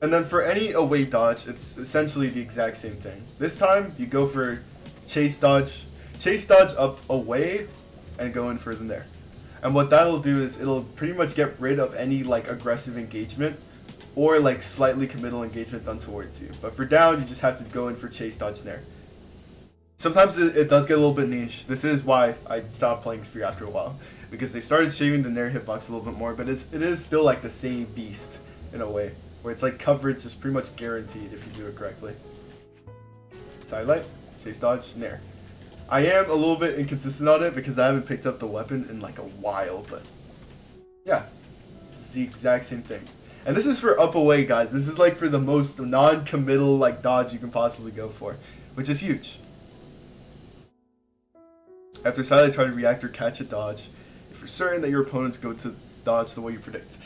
And then for any away dodge, it's essentially the exact same thing. This time you go for chase dodge up away, and go in further there. And what that'll do is it'll pretty much get rid of any like aggressive engagement or like slightly committal engagement done towards you. But for down, you just have to go in for chase dodge there. Sometimes it does get a little bit niche. This is why I stopped playing SuPeR after a while, because they started shaving the nair hitbox a little bit more, but it is still like the same beast in a way, where it's like coverage is pretty much guaranteed if you do it correctly. Sidelight, chase dodge, nair. I am a little bit inconsistent on it because I haven't picked up the weapon in like a while, but yeah, it's the exact same thing. And this is for up away, guys. This is like for the most non-committal like dodge you can possibly go for, which is huge. After sidelight, try to react or catch a dodge if you're certain that your opponents go to dodge the way you predict.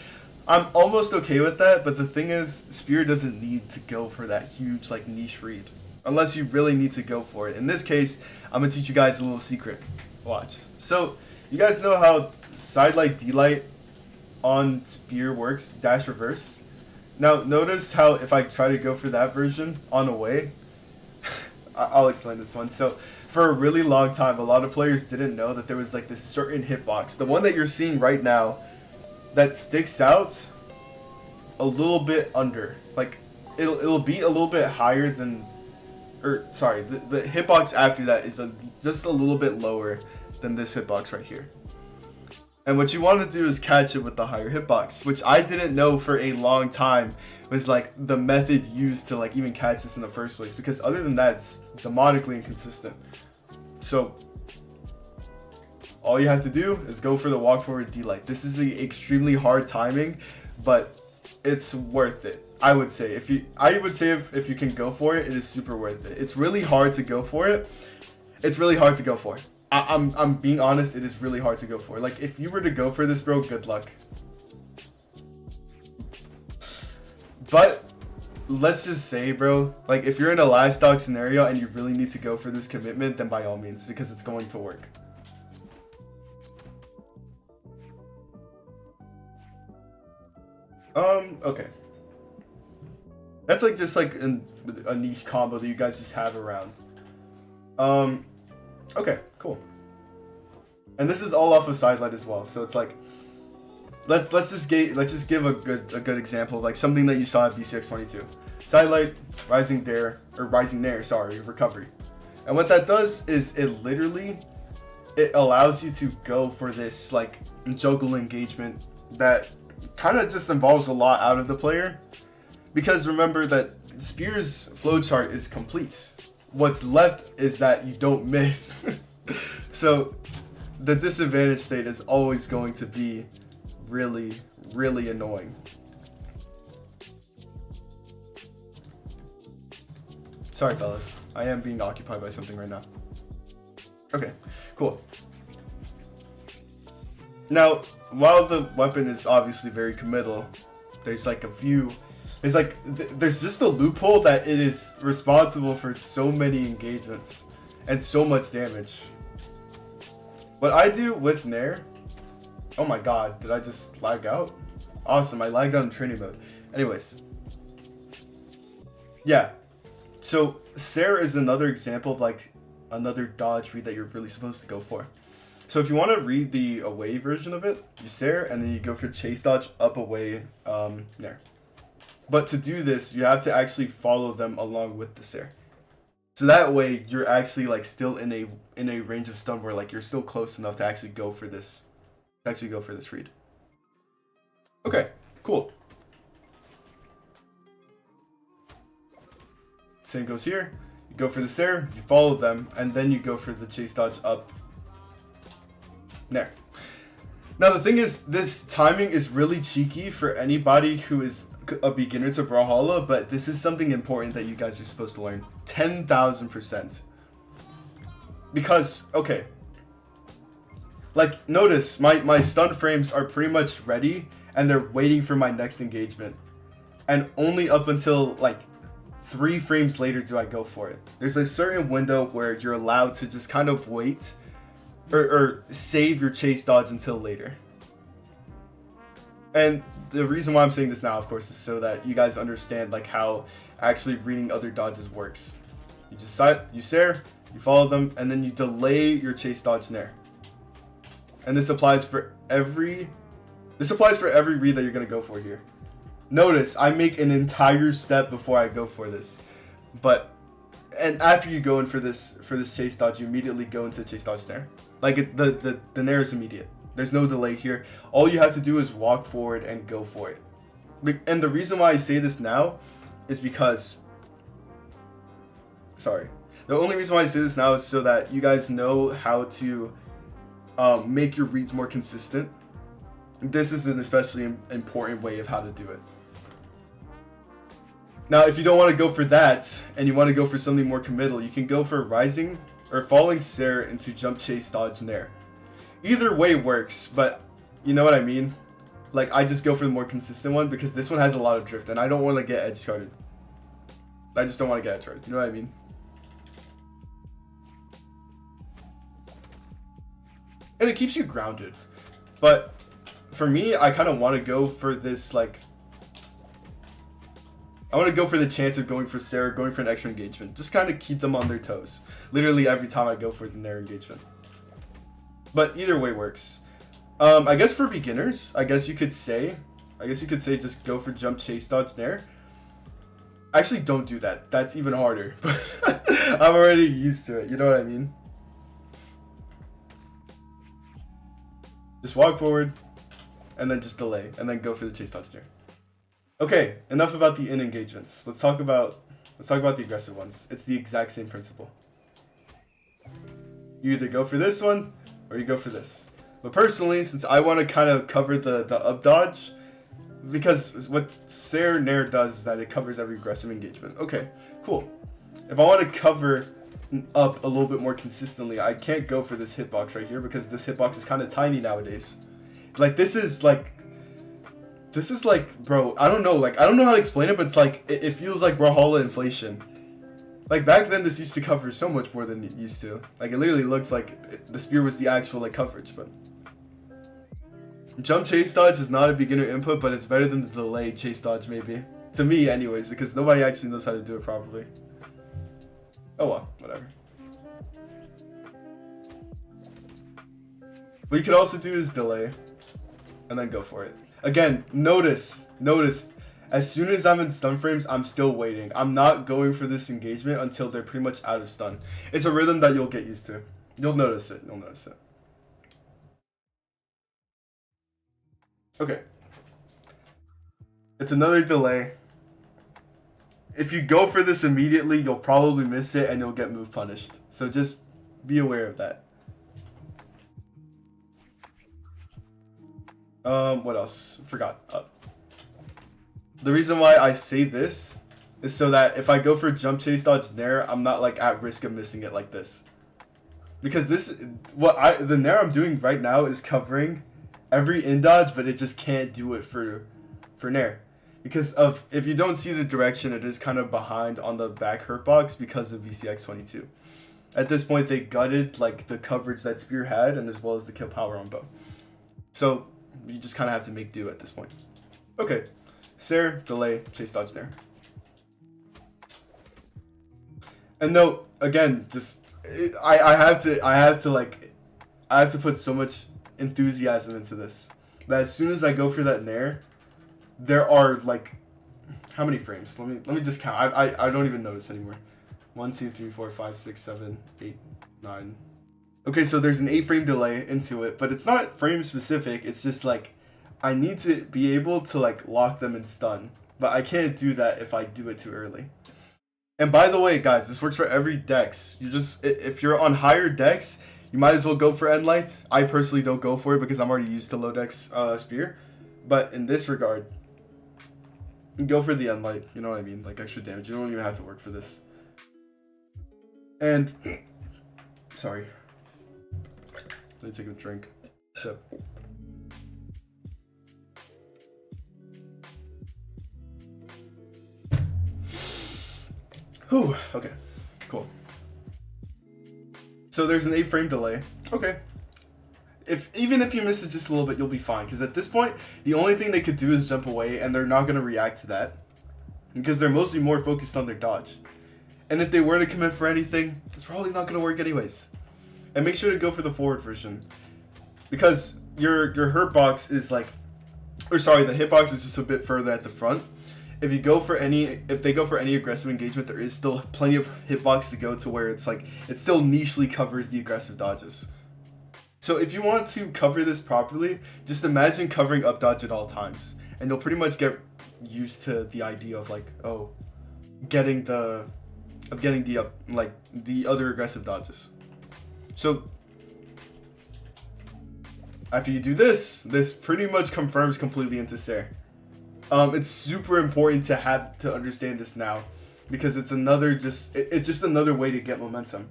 I'm almost okay with that, but the thing is, SuPeR doesn't need to go for that huge like niche read unless you really need to go for it. In this case, I'm gonna teach you guys a little secret. Watch. So you guys know how sidelight D-light on SuPeR works, dash reverse. Now notice how if I try to go for that version on away, I'll explain this one. So for a really long time, a lot of players didn't know that there was like this certain hitbox, the one that you're seeing right now, that sticks out a little bit under. Like it'll be a little bit higher than, or sorry, the hitbox after that is just a little bit lower than this hitbox right here. And what you want to do is catch it with the higher hitbox, which I didn't know for a long time was like the method used to like even catch this in the first place, because other than that, it's demonically inconsistent. So all you have to do is go for the walk forward D-light. This is the extremely hard timing, but it's worth it. I would say if you can go for it, it is super worth it. It's really hard to go for it. It's really hard to go for. I'm being honest, it is really hard to go for. Like if you were to go for this, bro, good luck. But let's just say, bro, like if you're in a last stock scenario and you really need to go for this commitment, then by all means, because it's going to work. Okay. That's like just like a niche combo that you guys just have around. Okay, cool. And this is all off of sidelight as well, so it's like let's just give a good example of like something that you saw at BCX22. Sidelight, rising nair, sorry, recovery. And what that does is it allows you to go for this like juggle engagement that kind of just involves a lot out of the player, because remember that SuPeR's flowchart is complete. What's left is that you don't miss. So the disadvantage state is always going to be really, really annoying. Sorry, fellas. I am being occupied by something right now. Okay, cool. Now, while the weapon is obviously very committal, there's like a few... there's just a loophole that it is responsible for so many engagements and so much damage. What I do with nair... Oh my god, did I just lag out? Awesome, I lagged out in training mode. Anyways. Yeah. So, SuPeR is another example of like another dodge read that you're really supposed to go for. So if you want to read the away version of it, you SuPeR and then you go for chase dodge up away nair. But to do this, you have to actually follow them along with the SuPeR. So that way, you're actually like still in a range of stun where like you're still close enough to actually go for this, read. Okay, cool. Same goes here. You go for the SuPeR, you follow them, and then you go for the chase dodge up nair. Now the thing is, this timing is really cheeky for anybody who is a beginner to BrAwLhAlLa, but this is something important that you guys are supposed to learn. 10,000%. Because, okay, Like, notice, my stun frames are pretty much ready, and they're waiting for my next engagement. And only up until, like, 3 frames later do I go for it. There's a certain window where you're allowed to just kind of wait, or save your chase dodge until later. And the reason why I'm saying this now, of course, is so that you guys understand, like, how actually reading other dodges works. You just you stare, you follow them, and then you delay your chase dodge there. And this applies for every read that you're gonna go for here. Notice I make an entire step before I go for this, and after you go in for this chase dodge, you immediately go into chase dodge snare. Like the nair is immediate. There's no delay here. All you have to do is walk forward and go for it. And the reason why I say this now is because, the only reason why I say this now is so that you guys know how to make your reads more consistent. This is an especially important way of how to do it. Now, if you don't want to go for that, and you want to go for something more committal, you can go for rising or falling stare into jump chase dodge nair. Either way works, but you know what I mean? Like, I just go for the more consistent one because this one has a lot of drift, and I don't want to get edge guarded. I just don't want to get edge guarded. You know what I mean? And it keeps you grounded. But for me, I kind of want to go for this, like, I want to go for the chance of going for stare, going for an extra engagement. Just kind of keep them on their toes. Literally every time I go for their engagement. But either way works. I guess for beginners, I guess you could say just go for jump chase dodge nair. Actually, don't do that. That's even harder. I'm already used to it. You know what I mean? Just walk forward, and then just delay, and then go for the chase dodge nair. Okay, enough about the in engagements. Let's talk about the aggressive ones. It's the exact same principle. You either go for this one, or you go for this. But personally, since I want to kind of cover the up dodge, because what stare nair does is that it covers every aggressive engagement. Okay, cool. If I want to cover up a little bit more consistently, I can't go for this hitbox right here because this hitbox is kind of tiny nowadays. Like, this is like, bro, I don't know how to explain it, but it's like, it feels like BrAwLhAlLa inflation. Like, back then, this used to cover so much more than it used to. Like, it literally looks like the spear was the actual, like, coverage, but jump chase dodge is not a beginner input, but it's better than the delay chase dodge, maybe. To me, anyways, because nobody actually knows how to do it properly. Oh well, whatever. What you could also do is delay, and then go for it. Again, notice, as soon as I'm in stun frames, I'm still waiting. I'm not going for this engagement until they're pretty much out of stun. It's a rhythm that you'll get used to. You'll notice it. Okay. It's another delay. If you go for this immediately, you'll probably miss it and you'll get move punished. So just be aware of that. What else? Forgot. The reason why I say this is so that if I go for jump chase dodge nair, I'm not like at risk of missing it like this. Because the nair I'm doing right now is covering every in dodge, but it just can't do it for nair. Because if you don't see the direction, it is kind of behind on the back hurt box because of VCX22. At this point, they gutted like the coverage that spear had, and as well as the kill power on bow. So you just kind of have to make do at this point. Okay, stare, delay, chase dodge there. And no, again, just I have to put so much enthusiasm into this that as soon as I go for that nair, there are like, how many frames? Let me just count. I don't even notice anymore. 1, 2, 3, 4, 5, 6, 7, 8, 9. Okay, so there's an 8-frame delay into it, but it's not frame specific. It's just like I need to be able to like lock them in stun, but I can't do that if I do it too early. And by the way, guys, this works for every dex. If you're on higher dex, you might as well go for end lights. I personally don't go for it because I'm already used to low dex spear, but in this regard, go for the end light. You know what I mean? Like extra damage. You don't even have to work for this. And sorry, let me take a drink. So. Whew, okay, cool. So there's an 8-frame delay. Okay. Even if you miss it just a little bit, you'll be fine. Because at this point, the only thing they could do is jump away, and they're not going to react to that. Because they're mostly more focused on their dodge. And if they were to commit for anything, it's probably not going to work anyways. And make sure to go for the forward version. Because your hurt box is like... Or sorry, the hitbox is just a bit further at the front. If they go for any aggressive engagement, there is still plenty of hitbox to go to where it's like it still nichely covers the aggressive dodges. So if you want to cover this properly, just imagine covering up dodge at all times, and you'll pretty much get used to the idea of like getting the other aggressive dodges. So after you do this pretty much confirms completely into SuPeR. It's super important to understand this now, because it's just another way to get momentum.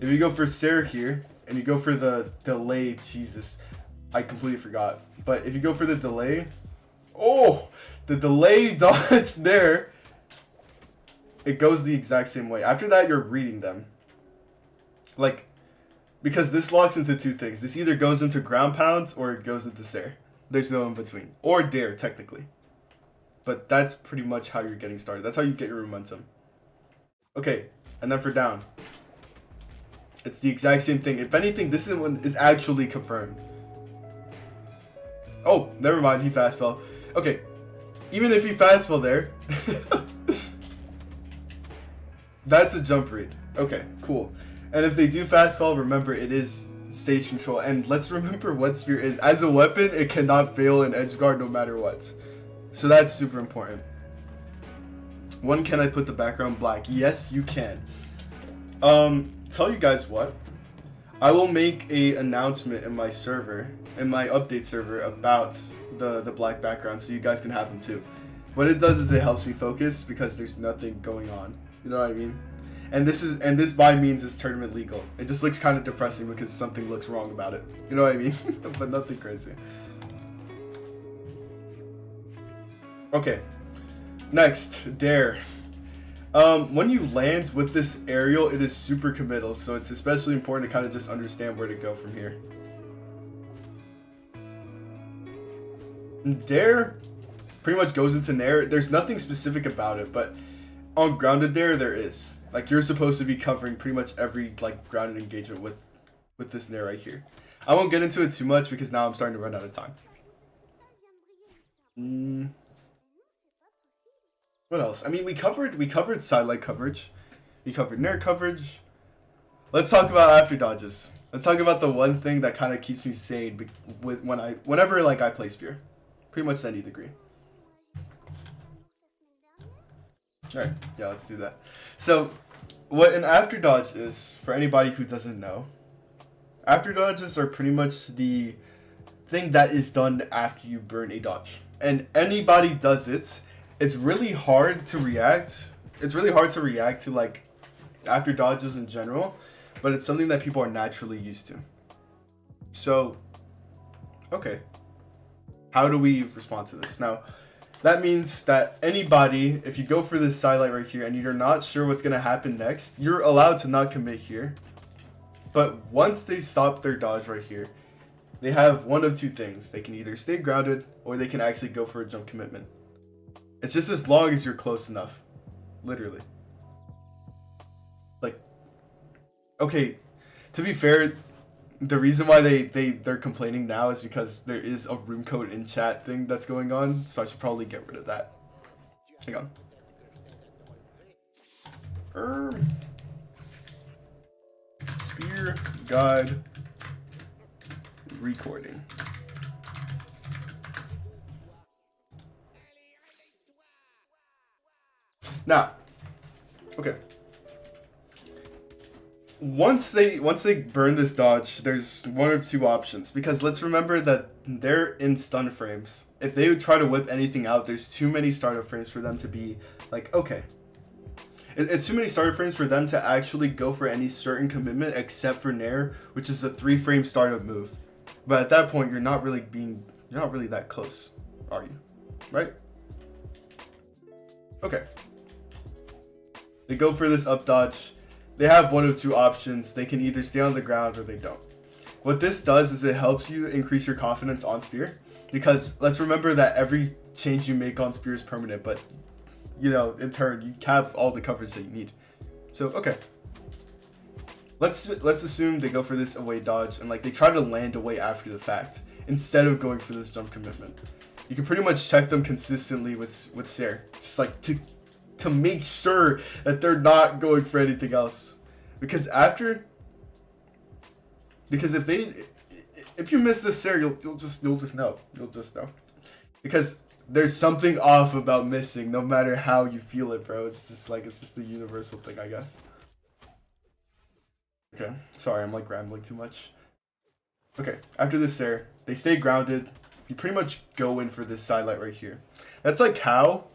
If you go for SuPeR here and you go for the delay, Jesus, I completely forgot. But if you go for the delay, the delay dodge there, it goes the exact same way. After that, you're reading them. Because this locks into two things. This either goes into ground pound or it goes into SuPeR. There's no in between. Or dare, technically. But that's pretty much how you're getting started. That's how you get your momentum. Okay, and then for down. It's the exact same thing. If anything, this one is actually confirmed. Oh, never mind, he fast fell. Okay, even if he fast fell there, that's a jump read. Okay, cool. And if they do fast fall, remember it is stage control. And let's remember what SuPeR is. As a weapon, it cannot fail in edge guard no matter what. So that's super important. Can I put the background black? Yes, you can. Tell you guys what. I will make a announcement in my server, in my update server, about the black background, so you guys can have them too. What it does is it helps me focus because there's nothing going on. You know what I mean? And this by means is tournament legal. It just looks kind of depressing because something looks wrong about it. You know what I mean? But nothing crazy. Okay, next, dare. When you land with this aerial, it is super committal, so it's especially important to kind of just understand where to go from here. Dare pretty much goes into nair. There's nothing specific about it, but on grounded dare there is. Like, you're supposed to be covering pretty much every grounded engagement with this nair right here. I won't get into it too much because now I'm starting to run out of time. What else? I mean, we covered sidelight coverage. We covered nair coverage. Let's talk about after dodges. Let's talk about the one thing that kind of keeps me sane whenever I play SuPeR. Pretty much to any degree. Alright, yeah, let's do that. So, what an after dodge is, for anybody who doesn't know, after dodges are pretty much the thing that is done after you burn a dodge. And anybody does it. It's really hard to react. It's really hard to react to after dodges in general, but it's something that people are naturally used to. So, okay. How do we respond to this? Now, that means that anybody, if you go for this sidelight right here and you're not sure what's going to happen next, you're allowed to not commit here. But once they stop their dodge right here, they have one of two things. They can either stay grounded or they can actually go for a jump commitment. It's just as long as you're close enough. Literally. Okay, to be fair, the reason why they're complaining now is because there is a room code in chat thing that's going on, so I should probably get rid of that. Hang on. SuPeR guide recording. Now, okay. Once they burn this dodge, there's one of two options, because let's remember that they're in stun frames. If they would try to whip anything out, there's too many startup frames for them to be okay. It's too many startup frames for them to actually go for any certain commitment except for nair, which is a 3-frame startup move. But at that point, you're not really that close, are you? Right? Okay. They go for this up dodge. They have one of two options. They can either stay on the ground or they don't. What this does is it helps you increase your confidence on Spear, because let's remember that every change you make on Spear is permanent, but you know, in turn, you have all the coverage that you need. So, okay. Let's assume they go for this away dodge and like they try to land away after the fact instead of going for this jump commitment. You can pretty much check them consistently with SuPER, just like to make sure that they're not going for anything else. Because if you miss this SuPER, you'll just know. You'll just know. Because there's something off about missing, no matter how you feel it, bro. It's just a universal thing, I guess. Okay, sorry, I'm like rambling too much. Okay, after this SuPER, they stay grounded. You pretty much go in for this sidelight right here. That's like how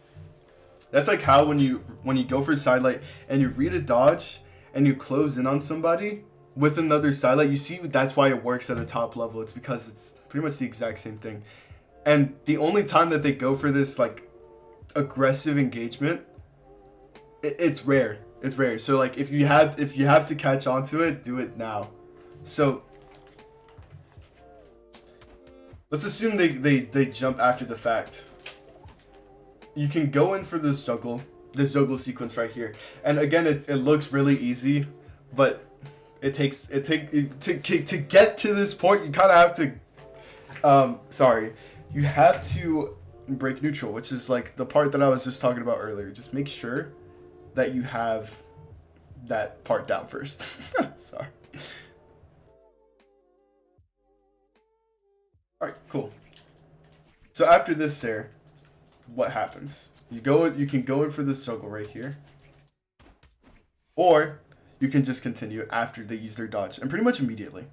when you go for sidelight and you read a dodge and you close in on somebody with another sidelight, you see that's why it works at a top level. It's because it's pretty much the exact same thing. And the only time that they go for this like aggressive engagement, it's rare. It's rare. So like if you have to catch onto it, do it now. So let's assume they jump after the fact. You can go in for this juggle sequence right here. And again, it looks really easy, but to get to this point, you kind of have to you have to break neutral, which is like the part that I was just talking about earlier. Just make sure that you have that part down first. Sorry. Alright, cool. So after this SuPER, what happens? You can go in for this juggle right here. Or you can just continue after they use their dodge. And pretty much immediately.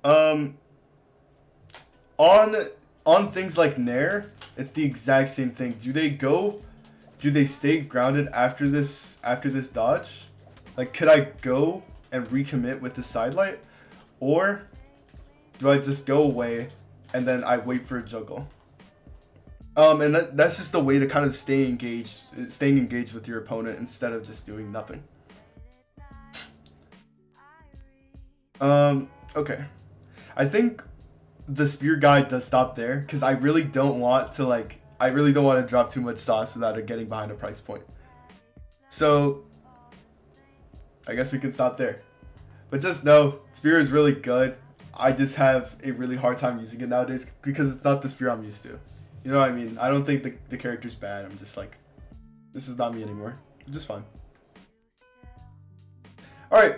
On things like Nair, it's the exact same thing. Do they stay grounded after this dodge? Like, could I go and recommit with the sidelight? Or do I just go away and then I wait for a juggle? And that's just a way to kind of staying engaged with your opponent instead of just doing nothing. Okay. I think the Spear guide does stop there because I really don't want to drop too much sauce without it getting behind a price point. So I guess we can stop there. But just know, Spear is really good. I just have a really hard time using it nowadays because it's not the Spear I'm used to. You know what I mean? I don't think the character's bad. I'm just like, this is not me anymore. Just fine. Alright.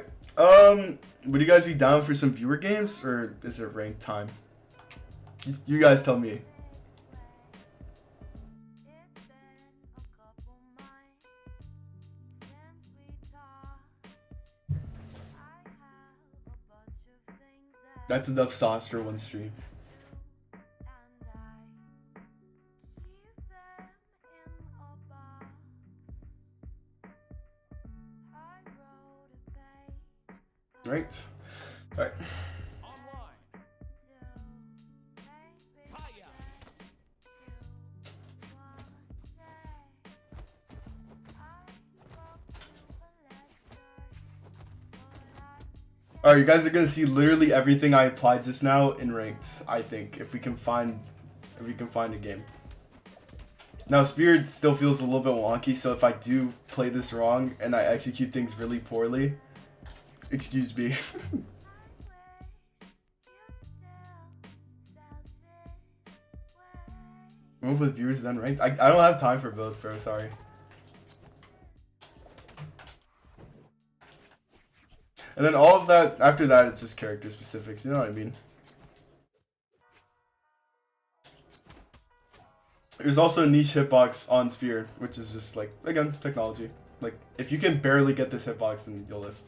Would you guys be down for some viewer games or is it ranked time? You guys tell me. That's enough sauce for one stream. Right. All right. Alright, you guys are gonna see literally everything I applied just now in ranked, I think, if we can find a game. Now Spear still feels a little bit wonky, so if I do play this wrong and I execute things really poorly, excuse me. Move with viewers then ranked? I don't have time for both, bro, sorry. And then all of that, after that, it's just character specifics, you know what I mean? There's also a niche hitbox on Spear, which is just like, again, technology. Like, if you can barely get this hitbox, then you'll live.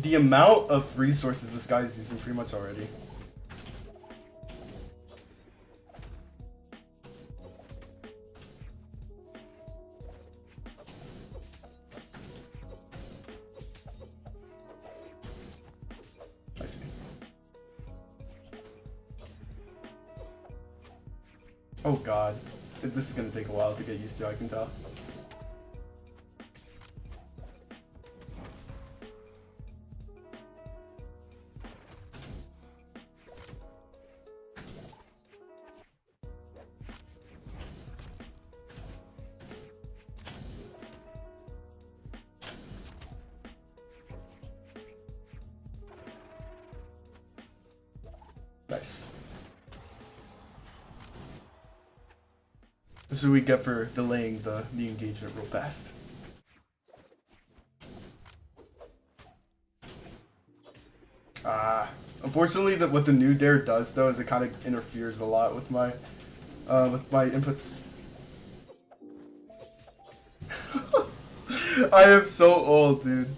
the amount of resources this guy's using pretty much already. I see. Oh god. This is gonna take a while to get used to, I can tell. Nice. This is what we get for delaying the engagement real fast. Unfortunately, what the new dare does though is it kind of interferes a lot with my inputs. I am so old, dude.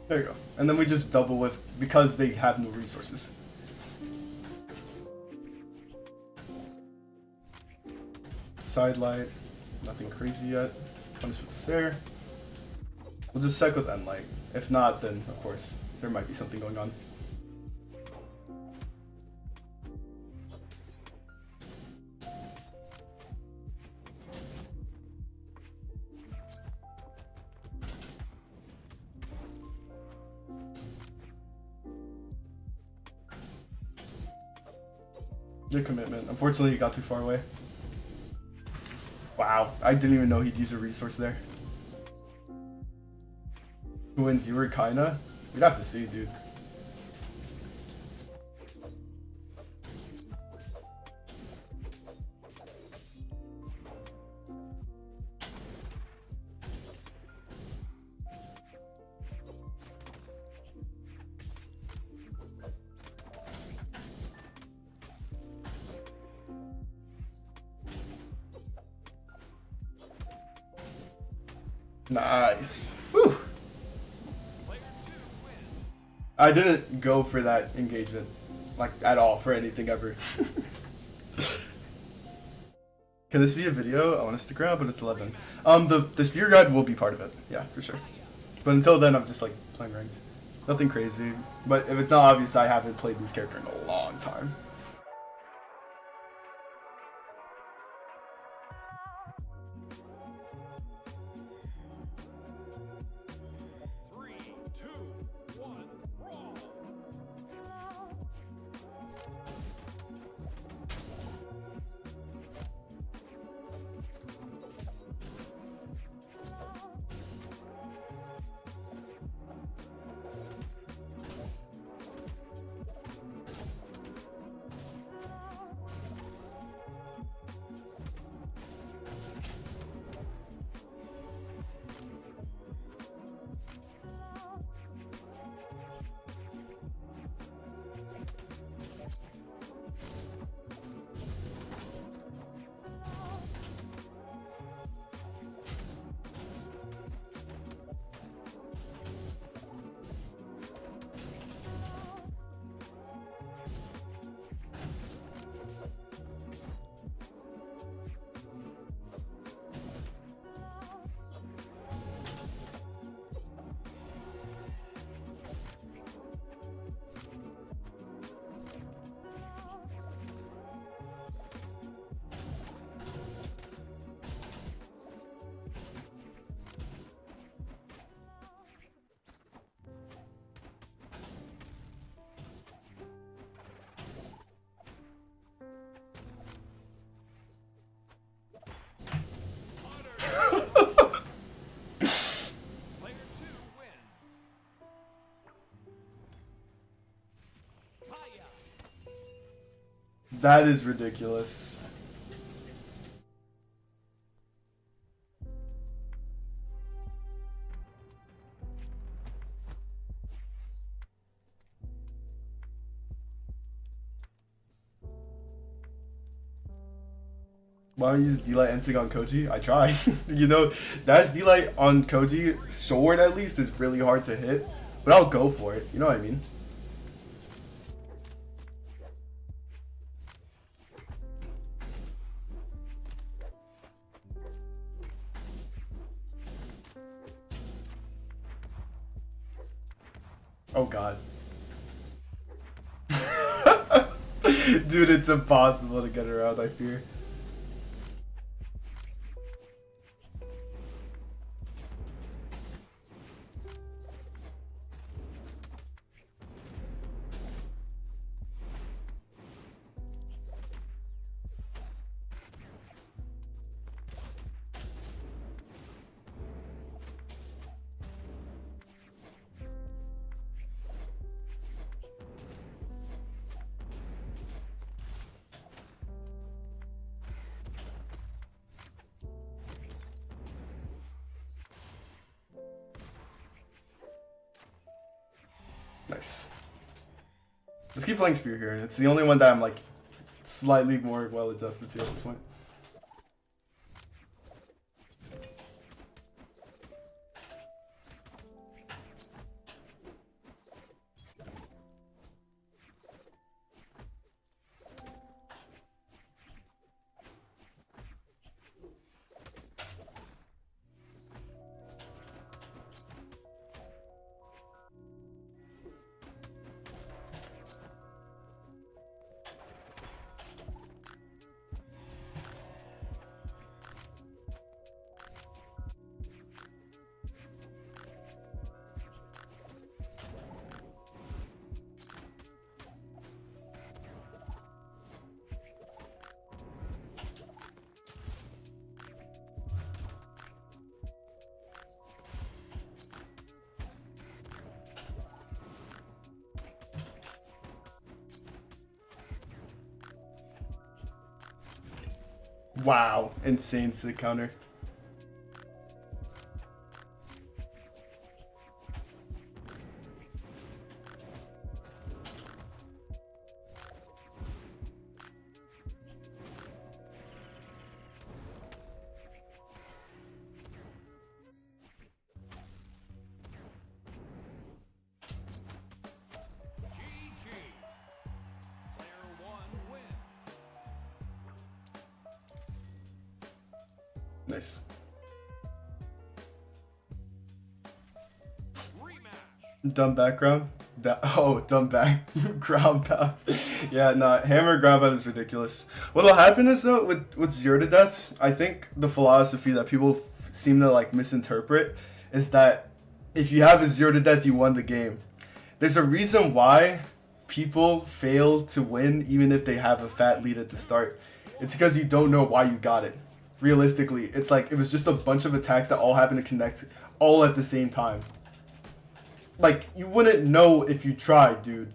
There you go. And then we just double with, because they have no resources. Side light, nothing crazy yet. Punish with the stare. We'll just check with end light. If not, then of course there might be something going on. Good commitment. Unfortunately, he got too far away. Wow, I didn't even know he'd use a resource there. Who wins, you or Kaina? We'd have to see, dude. Nice. Whew. I didn't go for that engagement, like, at all, for anything ever. Can this be a video? I want to stick around, but it's 11. The spear guide will be part of it. Yeah, for sure. But until then, I'm just, like, playing ranked. Nothing crazy. But if it's not obvious, I haven't played this character in a long time. That is ridiculous. Why don't you use D-Light Ensing on Koji? I try. You know, dash D-Light on Koji, sword at least, is really hard to hit. But I'll go for it. You know what I mean? Oh god. Dude, it's impossible to get around, I fear. Nice. Let's keep playing Spear here. It's the only one that I'm like slightly more well adjusted to at this point. Wow, insane sick counter. Nice. Dumb background. Dumb back ground pound. Yeah, nah, hammer ground pound is ridiculous. What'll happen is though with zero to deaths, I think the philosophy that people seem to like misinterpret is that if you have a zero to death, you won the game. There's a reason why people fail to win even if they have a fat lead at the start. It's because you don't know why you got it. Realistically, it's like it was just a bunch of attacks that all happened to connect all at the same time. Like, you wouldn't know if you tried, dude.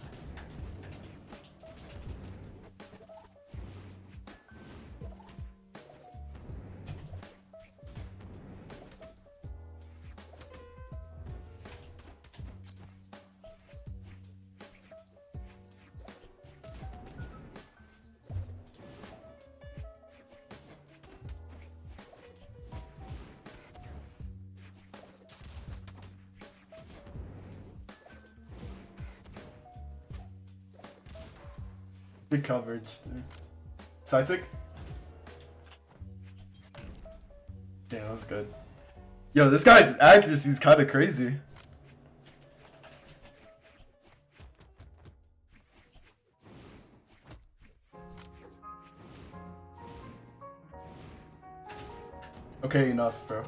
Good coverage, dude. Side tick? Damn, that was good. Yo, this guy's accuracy is kind of crazy. Okay, enough, bro.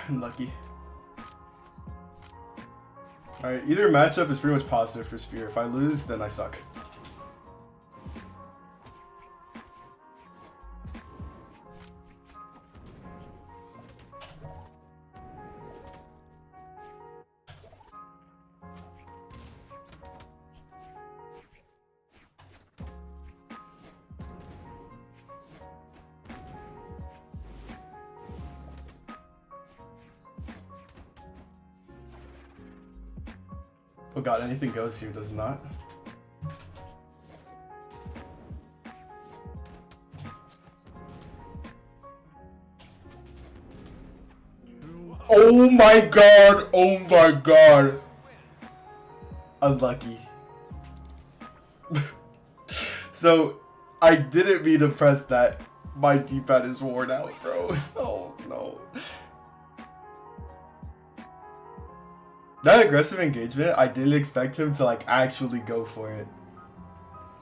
Unlucky. Alright, either matchup is pretty much positive for Spear. If I lose, then I suck. Oh god, anything goes here, does it not? Oh my god! Oh my god! Unlucky. So, I didn't mean to press that. My D-pad is worn out, bro. Oh no. That aggressive engagement, I didn't expect him to like actually go for it.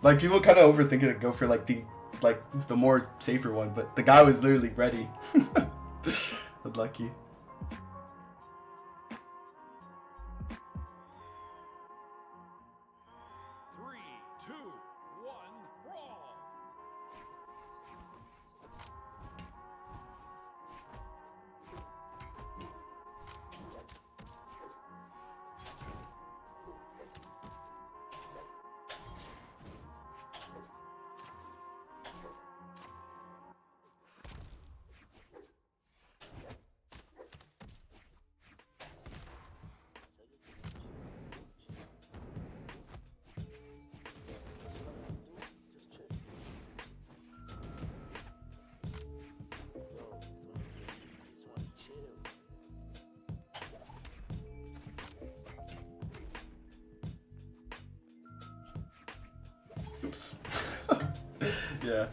Like people kind of overthink it and go for like the more safer one, but the guy was literally ready. Unlucky. Oops. Yeah.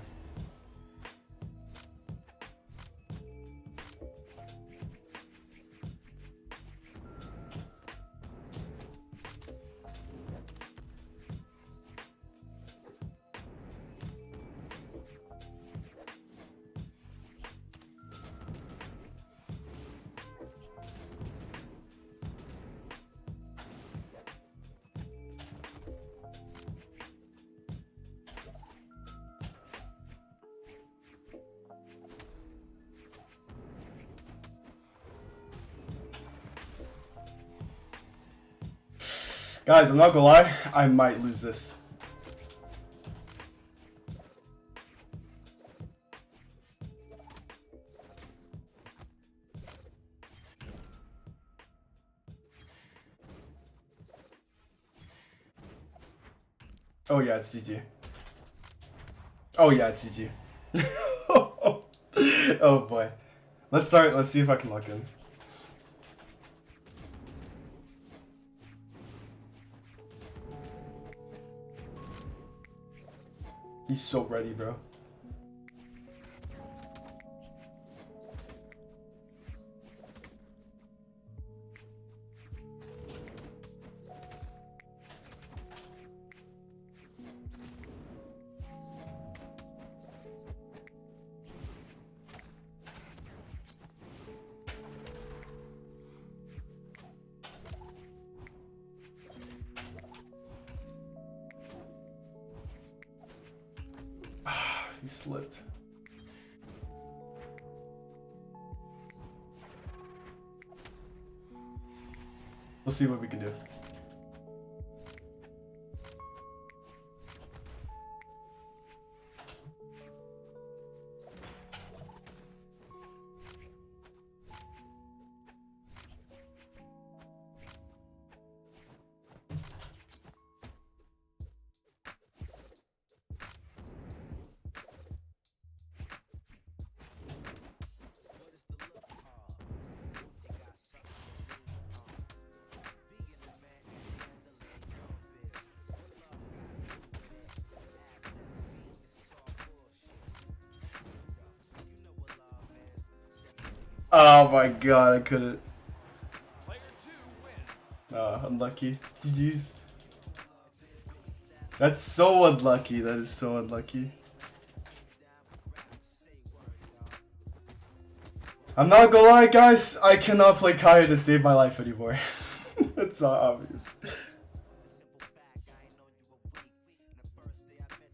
Guys, I'm not gonna lie, I might lose this. Oh yeah, it's GG. Oh yeah, it's GG. Oh boy. Let's see if I can lock in. He's so ready, bro. He slipped. We'll see what we can do. Oh my god, I couldn't. Unlucky. GG's. That's so unlucky. That is so unlucky. I'm not gonna lie, guys. I cannot play Kaya to save my life anymore. It's not obvious.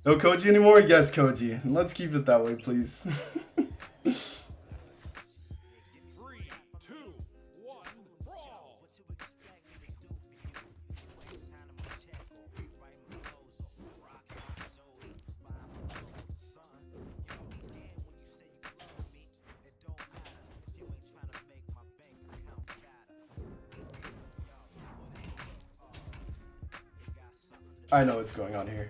No Koji anymore? Yes, Koji. Let's keep it that way, please. 3, 2, 1, brawl! I know what's going on here.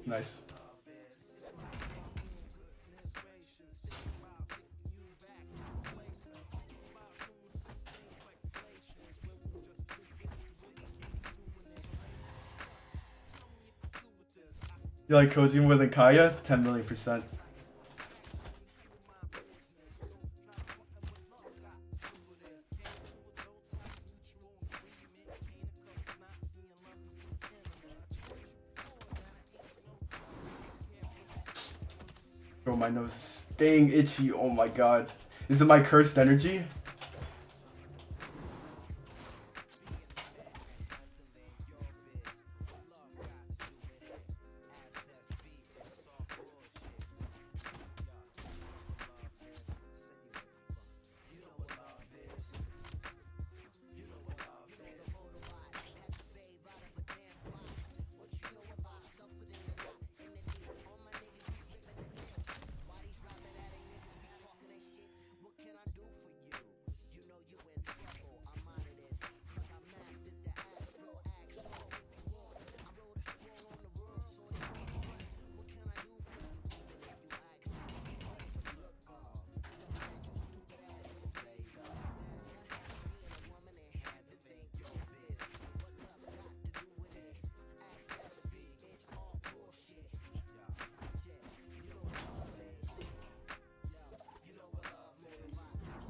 Nice. You like Koji more than Kaya? 10 million%. Bro, my nose is staying itchy. Oh my god. Is it my cursed energy?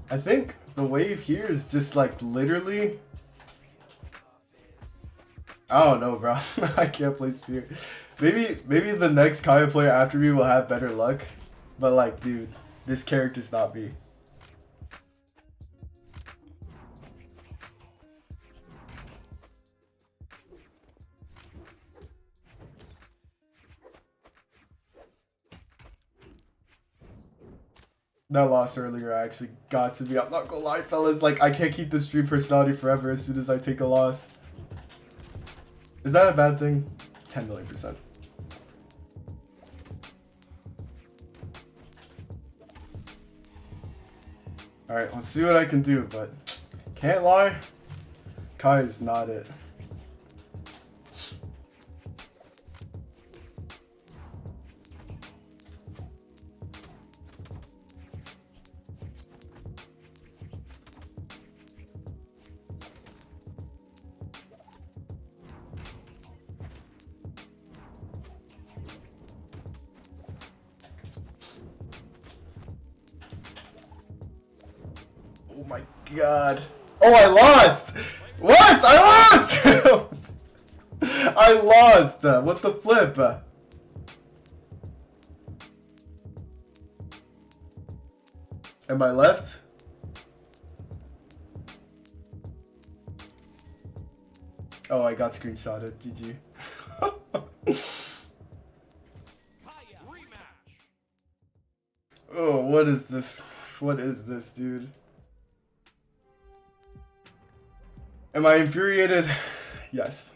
I think the wave here is just like literally. I don't know, bro. I can't play Spear. Maybe the next Kaya player after me will have better luck. But like, dude, this character's not me. That loss earlier I actually got to be. I'm not gonna lie, fellas. Like, I can't keep this stream personality forever as soon as I take a loss. Is that a bad thing? 10 million%. Alright, let's see what I can do, but can't lie, Kai is not it. Oh my god. Oh, I lost! What? I lost! I lost! What the flip? Am I left? Oh, I got screenshotted. GG. Oh, what is this? What is this, dude? Am I infuriated? Yes.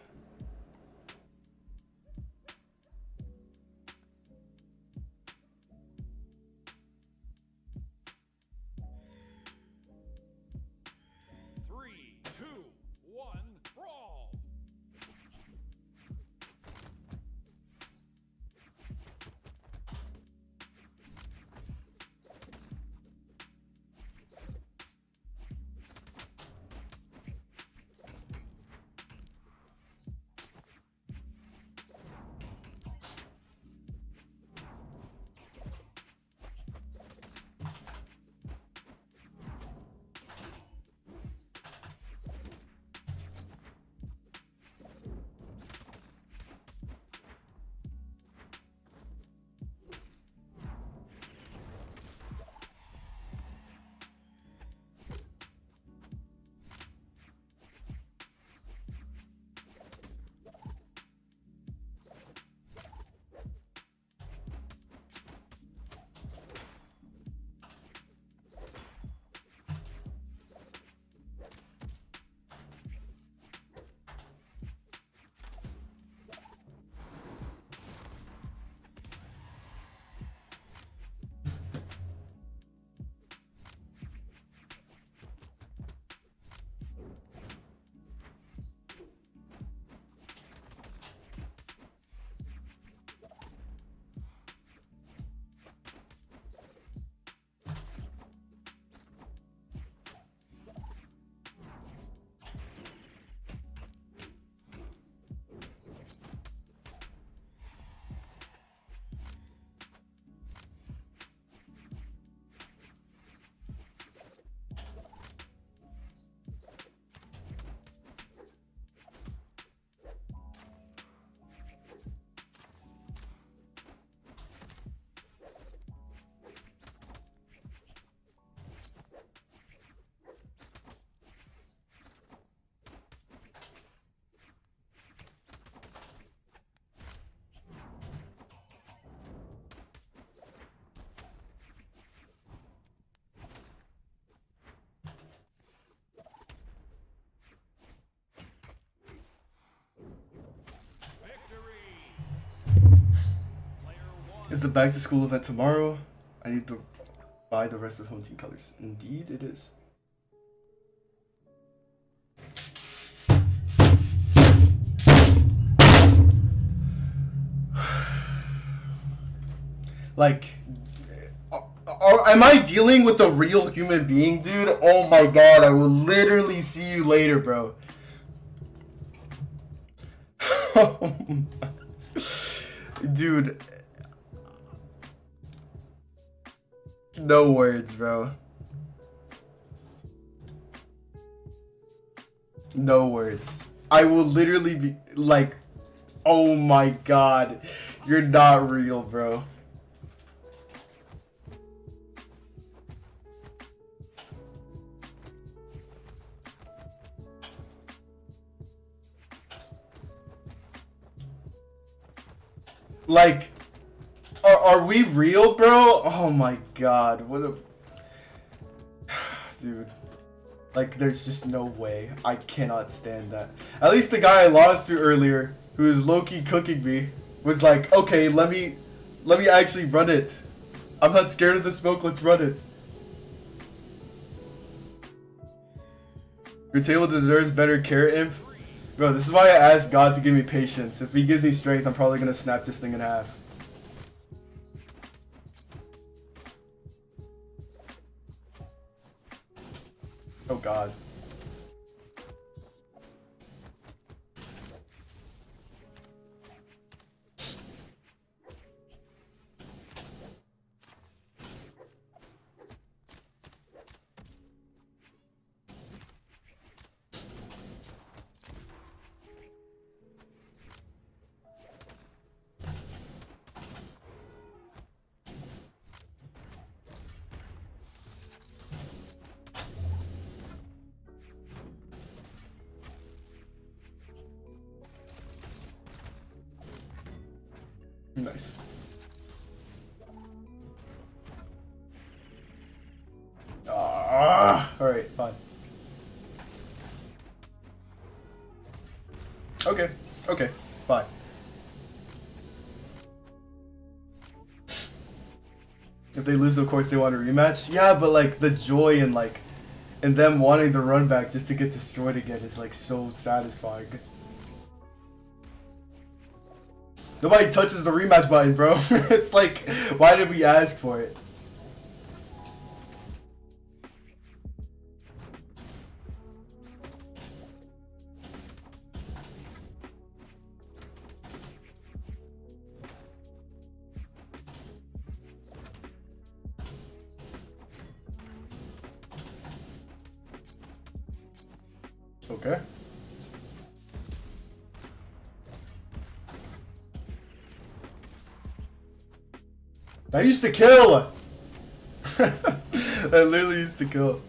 Is the back to school event tomorrow? I need to buy the rest of home team colors. Indeed, it is. Like, am I dealing with a real human being, dude? Oh my god, I will literally see you later, bro. Dude. No words, bro. No words. I will literally be like, oh my god. You're not real, bro. Like, are we real, bro? Oh my god, what a... Dude. Like, there's just no way. I cannot stand that. At least the guy I lost to earlier, who was low-key cooking me, was like, okay, let me actually run it. I'm not scared of the smoke, let's run it. Your table deserves better care, imp. Bro, this is why I asked God to give me patience. If he gives me strength, I'm probably gonna snap this thing in half. Oh god. Nice. Alright, fine. Okay, okay, fine. If they lose, of course they want a rematch. Yeah, but like the joy and like and them wanting to run back just to get destroyed again is like so satisfying. Nobody touches the rematch button, bro. It's like, why did we ask for it? Okay. I used to kill! I literally used to kill.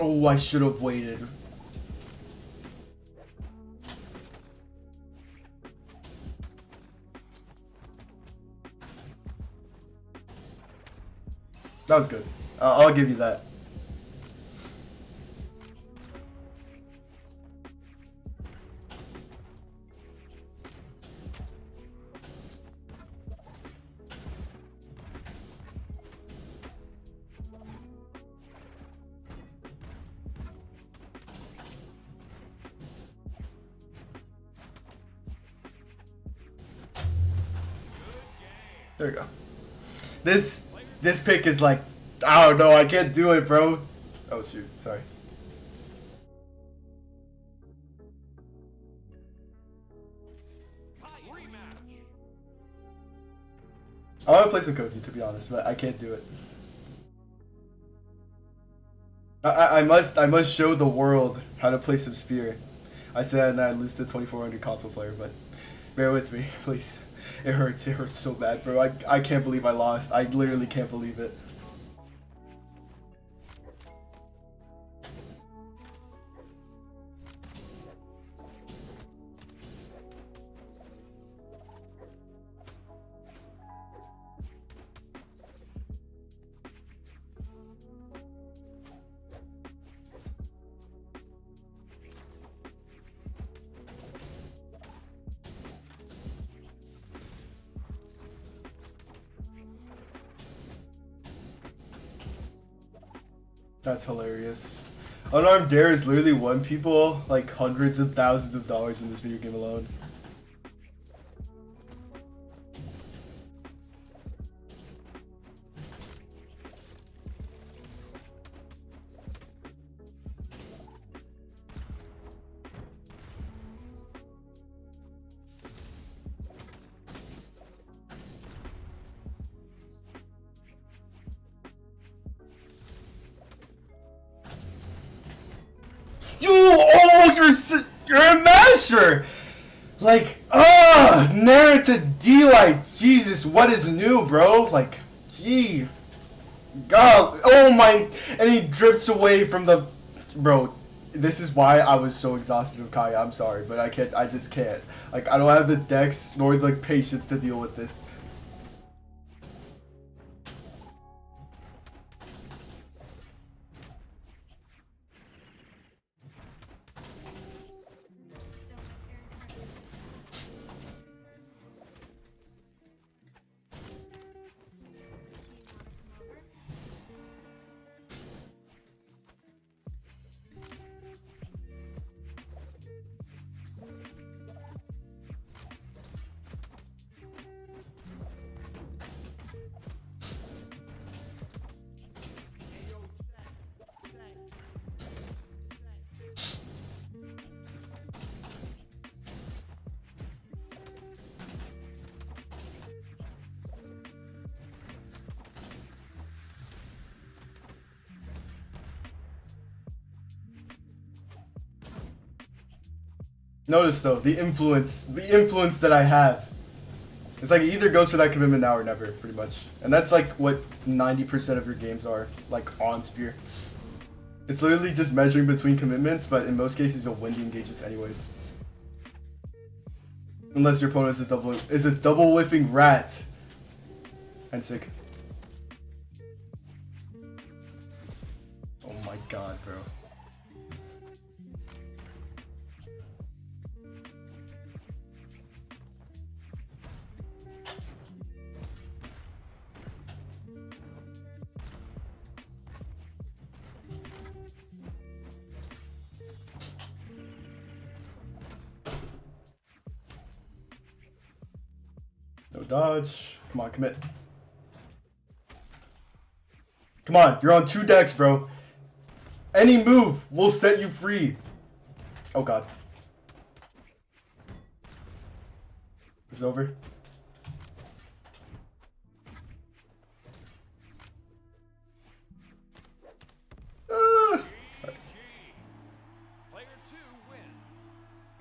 Oh, I should have waited. That was good. I'll give you that. There we go. This pick is like, I don't know, I can't do it, bro. Oh shoot, sorry. I want to play some Koji, to be honest, but I can't do it. I must show the world how to play some SuPeR. I said and I lose to 2400 console player, but bear with me, please. It hurts so bad, bro. I can't believe I lost. I literally can't believe it. That's hilarious. Unarmed Dare is literally won people like hundreds of thousands of dollars in this video game alone. You're a master! Like, narrative delights. Jesus, what is new, bro? Like, gee. God, oh my. And he drifts away from the. Bro, this is why I was so exhausted with Kaya. I'm sorry, but I just can't. Like, I don't have the dex nor the patience to deal with this. Notice though, the influence that I have. It's like it either goes for that commitment now or never, pretty much. And that's like what 90% of your games are, like on SuPeR. It's literally just measuring between commitments, but in most cases you'll win the engagements anyways. Unless your opponent is a double whiffing rat. And sick. Oh my god, bro. No dodge. Come on, commit. Come on, you're on 2 decks, bro. Any move will set you free. Oh god. Is it over?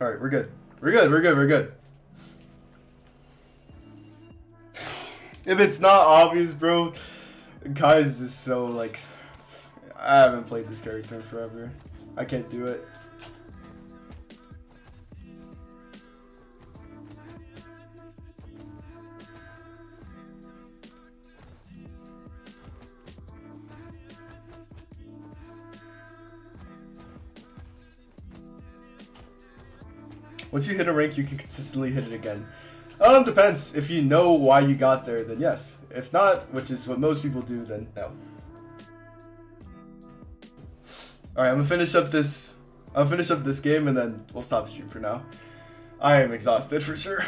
Alright, we're good. We're good. If it's not obvious, bro, Kai's just so, like, I haven't played this character in forever. I can't do it. Once you hit a rank, you can consistently hit it again. Depends. If you know why you got there, then yes. If not, which is what most people do, then no. Alright, I'm gonna finish up this. I'll finish up this game and then we'll stop stream for now. I am exhausted for sure.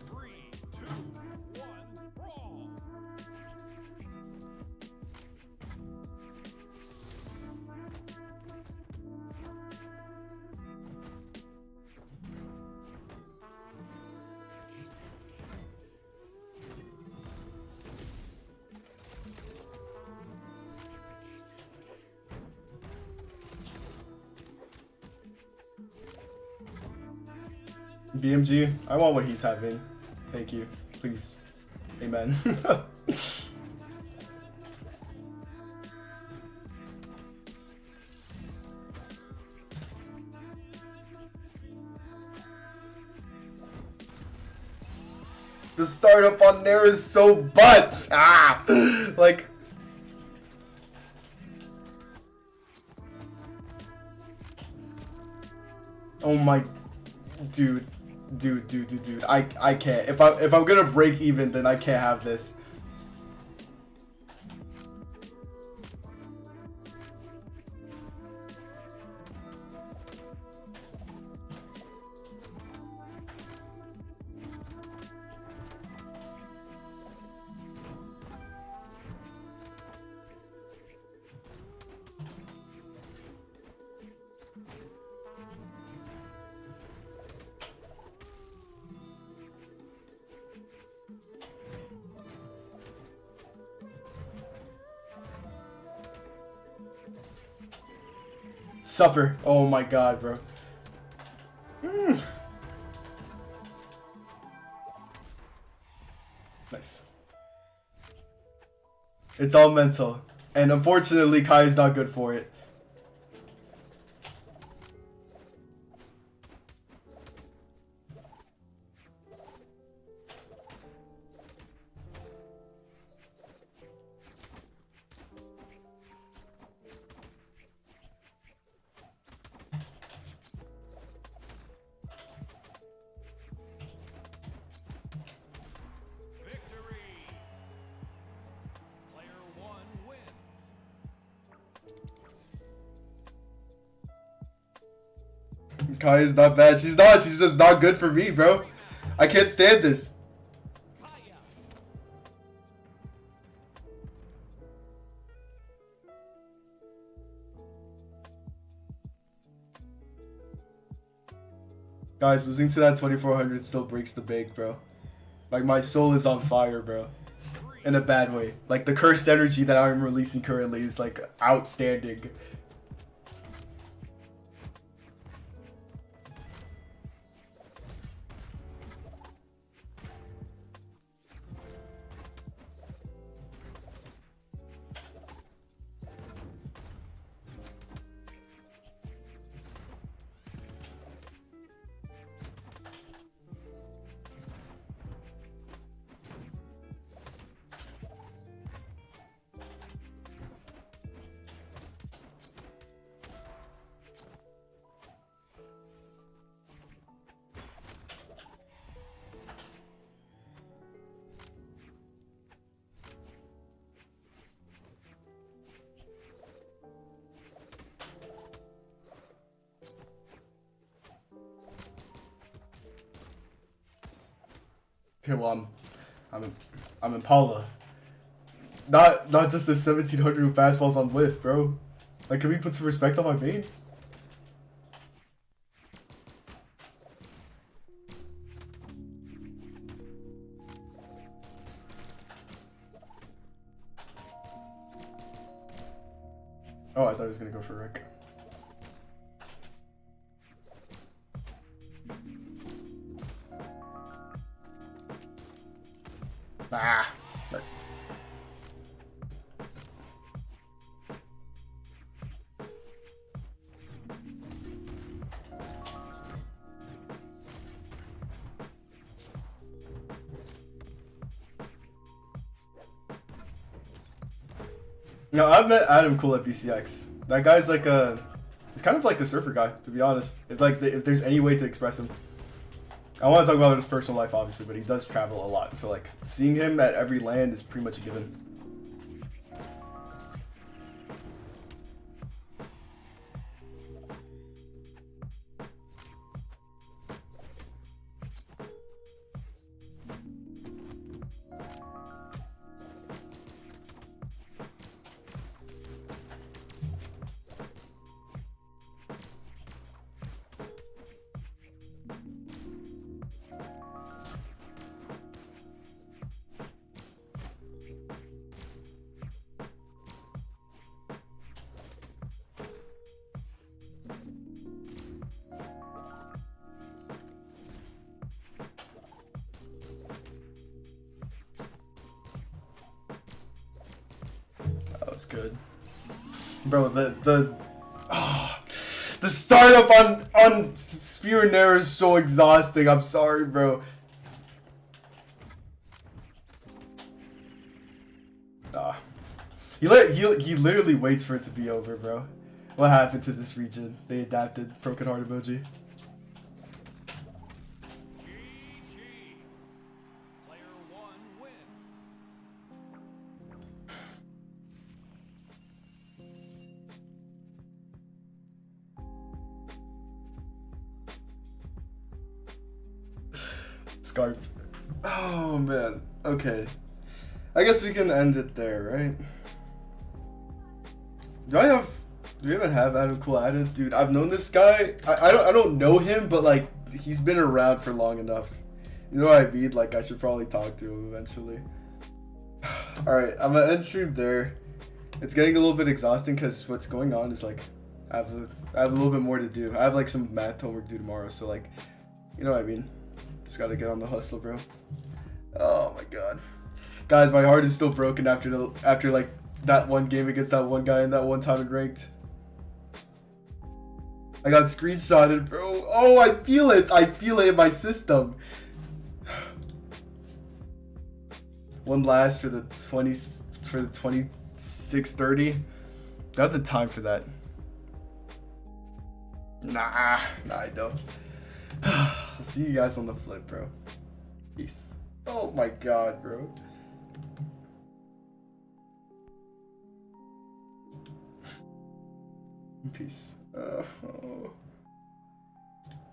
3, 2, 1, brawl! BMG, I want what he's having. Thank you. Please. Amen. The startup on there is so butts. Ah! Like... Oh my... Dude. I can't. If I'm gonna break even, then I can't have this. SuPeR. Oh my god, bro. Nice. It's all mental. And unfortunately, Kai is not good for it. Victory. Player 1 wins. Kai is not bad. She's not. She's just not good for me, bro. I can't stand this. Hiya. Guys, losing to that 2400 still breaks the bank, bro. Like, my soul is on fire, bro. In a bad way. Like, the cursed energy that I'm releasing currently is, like, outstanding. Okay, well, I'm Impala. Not just the 1700 fastballs on whiff, bro. Like, can we put some respect on my main? Oh, I thought he was gonna go for Rick. Ah. No, I've met Adam Cool at BCX. That guy's like he's kind of like the surfer guy, to be honest. If if there's any way to express him. I want to talk about his personal life, obviously, but he does travel a lot. So, like, seeing him at every land is pretty much a given. That was good. Bro, the startup on Spear and Nair is so exhausting. I'm sorry, bro. He literally waits for it to be over, bro. What happened to this region? They adapted. Broken heart emoji. GG. Player 1 wins. Scarf. Oh man. Okay. I guess we can end it there, right? Do we even have Adam Cool added? Dude, I've known this guy. I don't know him, but like he's been around for long enough. You know what I mean? Like I should probably talk to him eventually. Alright, I'm gonna end stream there. It's getting a little bit exhausting because what's going on is like I have a little bit more to do. I have like some math homework due tomorrow, so like, you know what I mean. Just gotta get on the hustle, bro. Oh my god, guys, my heart is still broken after like that one game against that one guy and that one time in ranked. I got screenshotted, bro. Oh, I feel it. I feel it in my system. One last for the 26:30. Got the time for that. Nah, I don't. I'll see you guys on the flip, bro. Peace. Oh my god, bro. Peace. Oh.